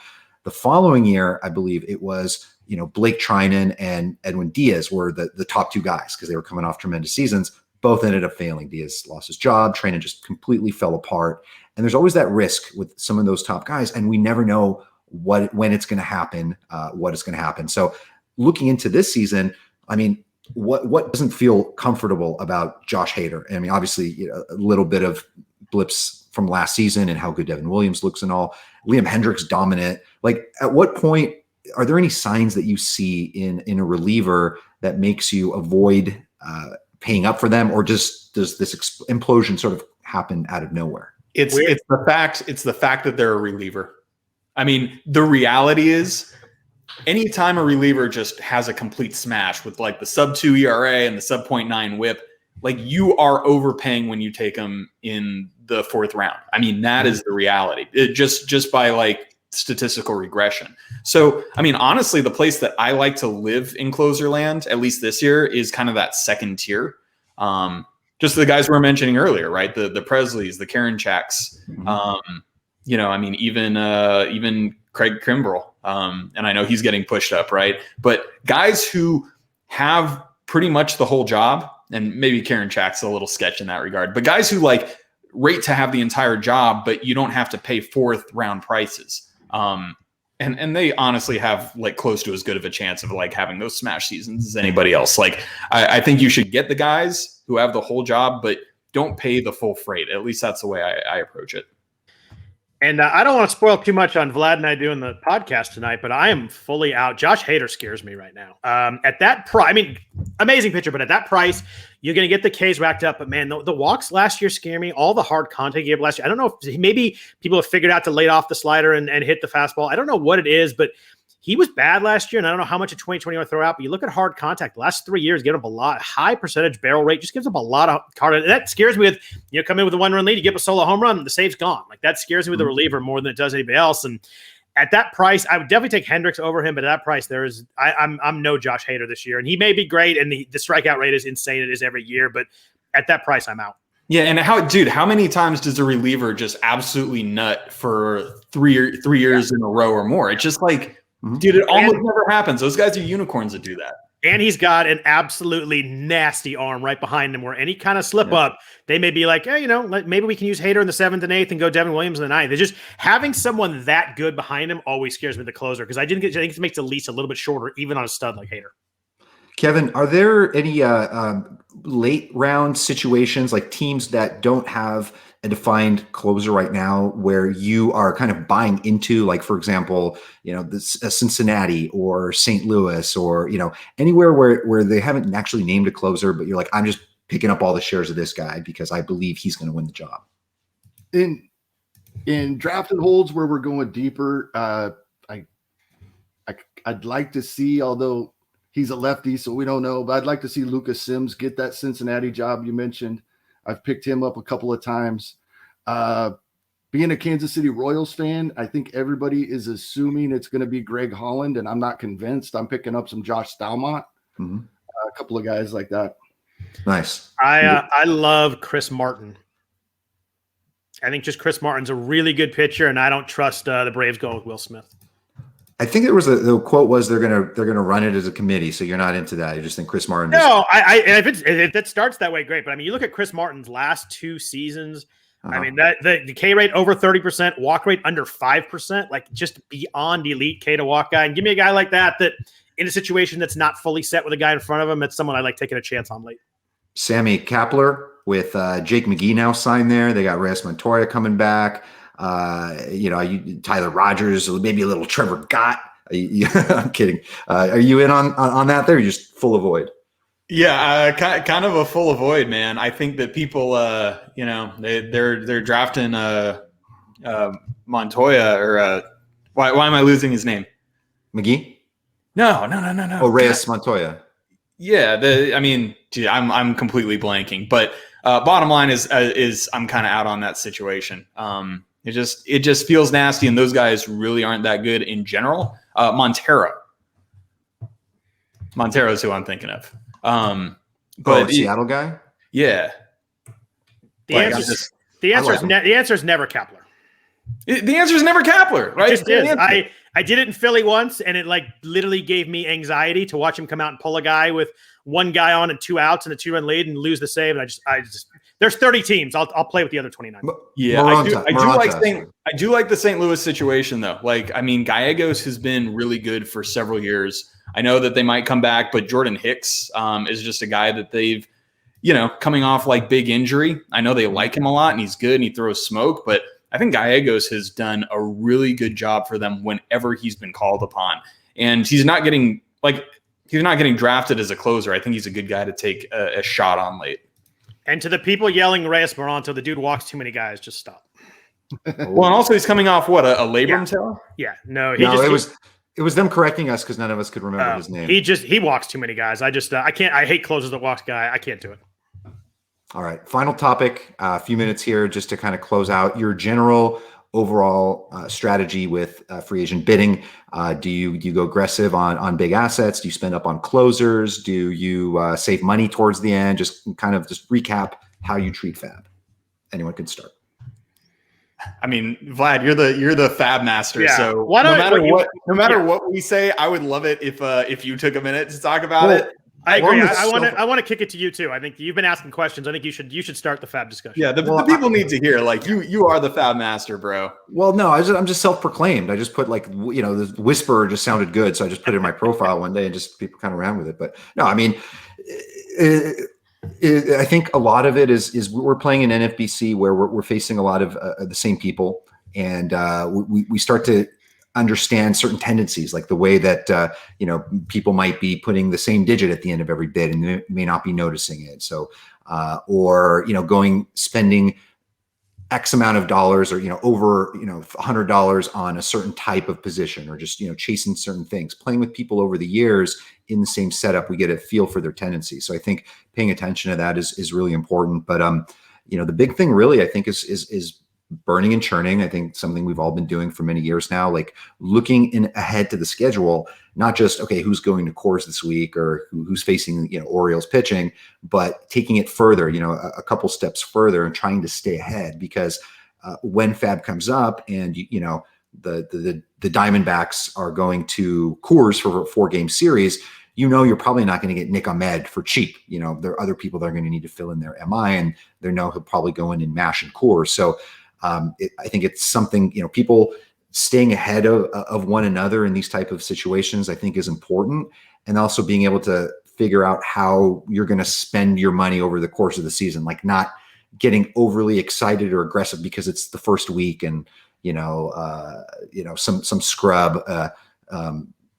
The following year, I believe it was, Blake Trinan and Edwin Diaz were the top two guys because they were coming off tremendous seasons. Both ended up failing. Diaz lost his job. Trinan just completely fell apart. And there's always that risk with some of those top guys, and we never know when it's going to happen, what is going to happen. So looking into this season, I mean, what doesn't feel comfortable about Josh Hader? I mean, obviously, a little bit of blips from last season and how good Devin Williams looks and all. Liam Hendricks dominant. Like, at what point are there any signs that you see in a reliever that makes you avoid paying up for them, or just does this implosion sort of happen out of nowhere? It's the fact that they're a reliever. I mean, the reality is, anytime a reliever just has a complete smash with like the sub 2 ERA and the sub 0.9 WHIP, like you are overpaying when you take him in the 4th round. I mean, that is the reality. It just by like statistical regression. So, I mean, honestly, the place that I like to live in closer land, at least this year, is kind of that second tier. Just the guys we were mentioning earlier, right? The Presleys, the Karinchaks, you know, I mean, even Craig Kimbrell. And I know he's getting pushed up, right? But guys who have pretty much the whole job, and maybe Karinchak's a little sketch in that regard, but guys who like rate to have the entire job, but you don't have to pay 4th round prices. And they honestly have like close to as good of a chance of like having those smash seasons as anybody else. Like I think you should get the guys who have the whole job, but don't pay the full freight. At least that's the way I approach it. And I don't want to spoil too much on Vlad and I doing the podcast tonight, but I am fully out. Josh Hader scares me right now. At that price, I mean, amazing pitcher, but at that price, you're going to get the Ks racked up. But man, the walks last year scare me. All the hard contact he gave last year. I don't know if maybe people have figured out to lay off the slider and hit the fastball. I don't know what it is, but he was bad last year, and I don't know how much of 2021 throw out, but you look at hard contact, the last 3 years, give up a lot, high percentage barrel rate, just gives up a lot of card. That scares me with, you know, come in with a 1-run lead, you give up a solo home run, the save's gone. Like that scares me with a reliever more than it does anybody else. And at that price, I would definitely take Hendricks over him, but at that price, I'm no Josh Hader this year. And he may be great, and the strikeout rate is insane. It is every year, but at that price, I'm out. Yeah, and how many times does a reliever just absolutely nut for 3 years in a row or more? It's just like, dude, it almost never happens. Those guys are unicorns that do that. And he's got an absolutely nasty arm right behind him where any kind of slip up, they may be like, hey, you know, maybe we can use Hader in the 7th and 8th and go Devin Williams in the 9th. It's just having someone that good behind him always scares me, the closer, because I think it makes the leash a little bit shorter, even on a stud like Hader. Kevin, are there any late round situations, like teams that don't have a defined closer right now, where you are kind of buying into, like, for example, you know, Cincinnati or St. Louis, or, you know, anywhere where they haven't actually named a closer, but you're like, I'm just picking up all the shares of this guy because I believe he's going to win the job? In drafted holds where we're going deeper, I'd like to see, although he's a lefty, so we don't know, but I'd like to see Lucas Sims get that Cincinnati job you mentioned. I've picked him up a couple of times. Being a Kansas City Royals fan, I think everybody is assuming it's going to be Greg Holland, and I'm not convinced. I'm picking up some Josh Stalmont, a couple of guys like that. Nice. I love Chris Martin. I think just Chris Martin's a really good pitcher, and I don't trust the Braves going with Will Smith. I think there was the quote was they're gonna run it as a committee, so you're not into that. You just think Chris Martin. No, if it starts that way, great. But I mean, you look at Chris Martin's last 2 seasons. I mean, that the K rate over 30%, walk rate under 5%, like just beyond elite K to walk guy. And give me a guy like that in a situation that's not fully set with a guy in front of him, that's someone I like taking a chance on late. Sammy Kapler with Jake McGee now signed there. They got Reyes Montoya coming back. You know, Tyler Rogers, maybe a little Trevor Gott. I'm kidding. Are you in on that? There, you're just full of void. Yeah, kind of a full of void, man. I think that people, you know, they're drafting Montoya or why am I losing his name? McGee? No. Oh, Reyes Montoya. Yeah, I mean, gee, I'm completely blanking. But bottom line is I'm kind of out on that situation. It just feels nasty, and those guys really aren't that good in general. Montero's who I'm thinking of. But Seattle guy. Yeah. The answer is never Kapler. The answer is never Kapler, right? It just is. I did it in Philly once, and it like literally gave me anxiety to watch him come out and pull a guy with 1 guy on and 2 outs and a 2-run lead and lose the save. And I just there's 30 teams. I'll play with the other 29. Yeah, I do like the St. Louis situation though. Like, I mean, Gallegos has been really good for several years. I know that they might come back, but Jordan Hicks is just a guy that they've, you know, coming off like big injury. I know they like him a lot and he's good and he throws smoke, but I think Gallegos has done a really good job for them whenever he's been called upon. And he's not getting drafted as a closer. I think he's a good guy to take a shot on late. And to the people yelling Reyes Moronto, the dude walks too many guys. Just stop. Well, and also he's coming off what, a labrum tear? Yeah, no, it was them correcting us because none of us could remember his name. He walks too many guys. I can't. I hate closers that walks guy. I can't do it. All right. Final topic. A few minutes here just to kind of close out your general overall strategy with free agent bidding. Do you go aggressive on big assets? Do you spend up on closers? Do you save money towards the end? Just recap how you treat FAAB. Anyone can start. I mean, Vlad, you're the FAAB master. Yeah. So no matter what we say, I would love it if you took a minute to talk about it. I agree. I want to kick it to you too. I think you've been asking questions. I think you should start the FAAB discussion. Yeah, the people need to hear. Like you are the FAAB master, bro. Well, no, I'm just self-proclaimed. I just put the whisper just sounded good, so I just put it in my profile one day and just people kind of ran with it. But no, I mean, I think a lot of it is we're playing in NFBC where we're facing a lot of the same people, and we start to understand certain tendencies, like the way that people might be putting the same digit at the end of every bid and they may not be noticing it. So or spending X amount of dollars or over $100 on a certain type of position, or just chasing certain things. Playing with people over the years in the same setup, we get a feel for their tendencies. So I think paying attention to that is really important. But the big thing really I think is burning and churning. I think something we've all been doing for many years now, like looking ahead to the schedule, not just, okay, who's going to Coors this week or who's facing, Orioles pitching, but taking it further, a couple steps further and trying to stay ahead, because when FAAB comes up and, the Diamondbacks are going to Coors for a 4-game series, you're probably not going to get Nick Ahmed for cheap. There are other people that are going to need to fill in their MI, and they know he'll probably go in and mash and Coors. So I think it's something, people staying ahead of one another in these type of situations, I think is important. And also being able to figure out how you're going to spend your money over the course of the season, like not getting overly excited or aggressive because it's the first week and, some scrub,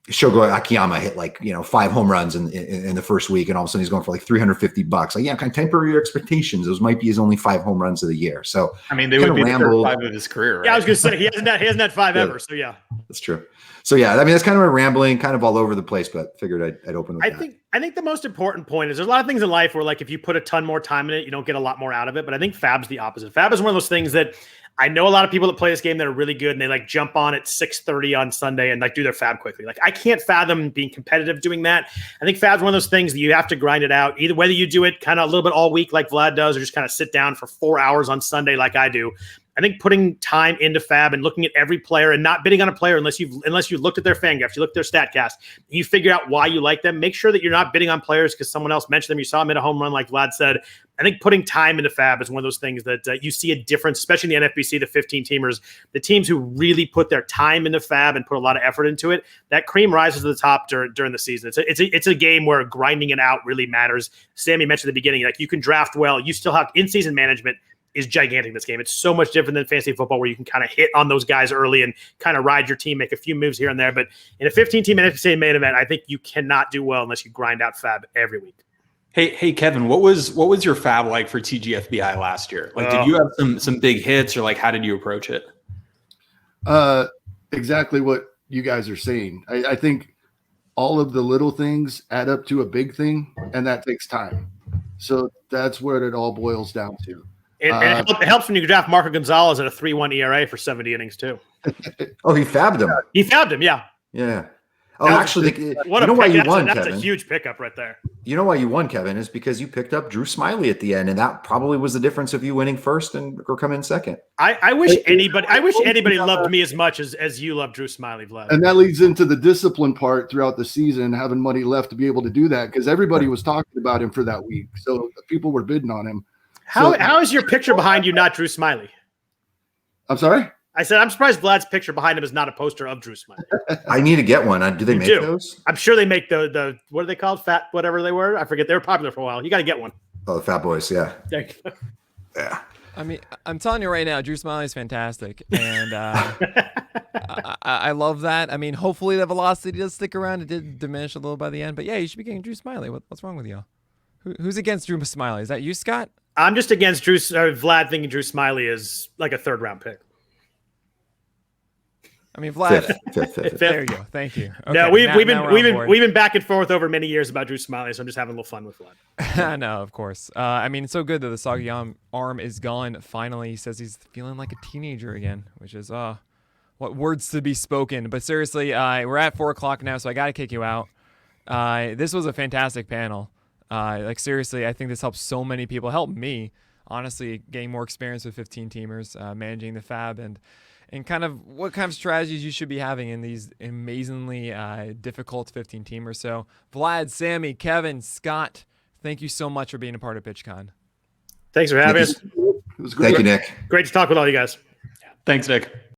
Shogo Akiyama hit 5 home runs in the first week, and all of a sudden he's going for $350. Kind of temper your expectations. Those might be his only 5 home runs of the year. So I mean, they would be the first 5 of his career, right? Yeah, I was going to say he hasn't had 5 ever. So yeah, that's true. So yeah, I mean that's kind of a rambling, kind of all over the place, but figured I'd open with that. I think the most important point is there's a lot of things in life where if you put a ton more time in it, you don't get a lot more out of it. But I think FAAB's the opposite. FAAB is one of those things that I know a lot of people that play this game that are really good and they jump on at 6:30 on Sunday and do their FAAB quickly. I can't fathom being competitive doing that. I think FAAB's one of those things that you have to grind it out, either whether you do it kind of a little bit all week like Vlad does, or just kind of sit down for 4 hours on Sunday like I do. I think putting time into FAAB and looking at every player and not bidding on a player unless you looked at their Fangraphs, you looked at their StatCast, you figure out why you like them. Make sure that you're not bidding on players because someone else mentioned them. You saw them hit a home run, like Vlad said. I think putting time into FAAB is one of those things that you see a difference, especially in the NFBC, the 15-teamers, the teams who really put their time into FAAB and put a lot of effort into it. That cream rises to the top during the season. It's a game where grinding it out really matters. Sammy mentioned at the beginning, you can draft well. You still have in-season management is gigantic in this game. It's so much different than fantasy football where you can kind of hit on those guys early and kind of ride your team, make a few moves here and there. But in a 15-team NFBC main event, I think you cannot do well unless you grind out FAAB every week. Hey, Kevin, what was your FAAB like for TGFBI last year? Did you have some big hits, or how did you approach it? Exactly what you guys are saying. I think all of the little things add up to a big thing, and that takes time. So that's what it all boils down to. It helps when you draft Marco Gonzalez at a 3.1 ERA for 70 innings too. Oh, he fabbed him. He fabbed him, yeah. Yeah. Oh, actually, why you won, Kevin? That's a huge pickup right there. You know why you won, Kevin, is because you picked up Drew Smiley at the end, and that probably was the difference of you winning first or coming in second. I wish anybody loved me as much as you love Drew Smiley, Vlad. And that leads into the discipline part throughout the season, having money left to be able to do that, because everybody was talking about him for that week, so people were bidding on him. How is your picture behind you not Drew Smiley? I'm sorry? I said, I'm surprised Vlad's picture behind him is not a poster of Drew Smiley. I need to get one. Do they make those? I'm sure they make the what are they called? Fat, whatever they were. I forget. They were popular for a while. You got to get one. Oh, the Fat Boys. Yeah. Yeah. I mean, I'm telling you right now, Drew Smiley is fantastic. And I love that. I mean, hopefully the velocity does stick around. It did diminish a little by the end. But yeah, you should be getting Drew Smiley. What's wrong with y'all? Who's against Drew Smiley? Is that you, Scott? I'm just against Vlad thinking Drew Smiley is like a 3rd-round pick. I mean, Vlad. Fifth. There you go. Thank you. Okay, No, we've now been back and forth over many years about Drew Smiley, so I'm just having a little fun with Vlad. No, of course. I mean, it's so good that the soggy arm is gone. Finally, he says he's feeling like a teenager again, which is what words to be spoken. But seriously, we're at 4:00 now, so I got to kick you out. This was a fantastic panel. Like seriously, I think this helps so many people. Helped me, honestly, getting more experience with 15 teamers, managing the FAAB, and kind of what kind of strategies you should be having in these amazingly difficult 15 teamers. So Vlad, Sammy, Kevin, Scott, thank you so much for being a part of PitchCon. Thanks for having us. It was great. Thank you, Nick. Great to talk with all you guys. Thanks, Nick.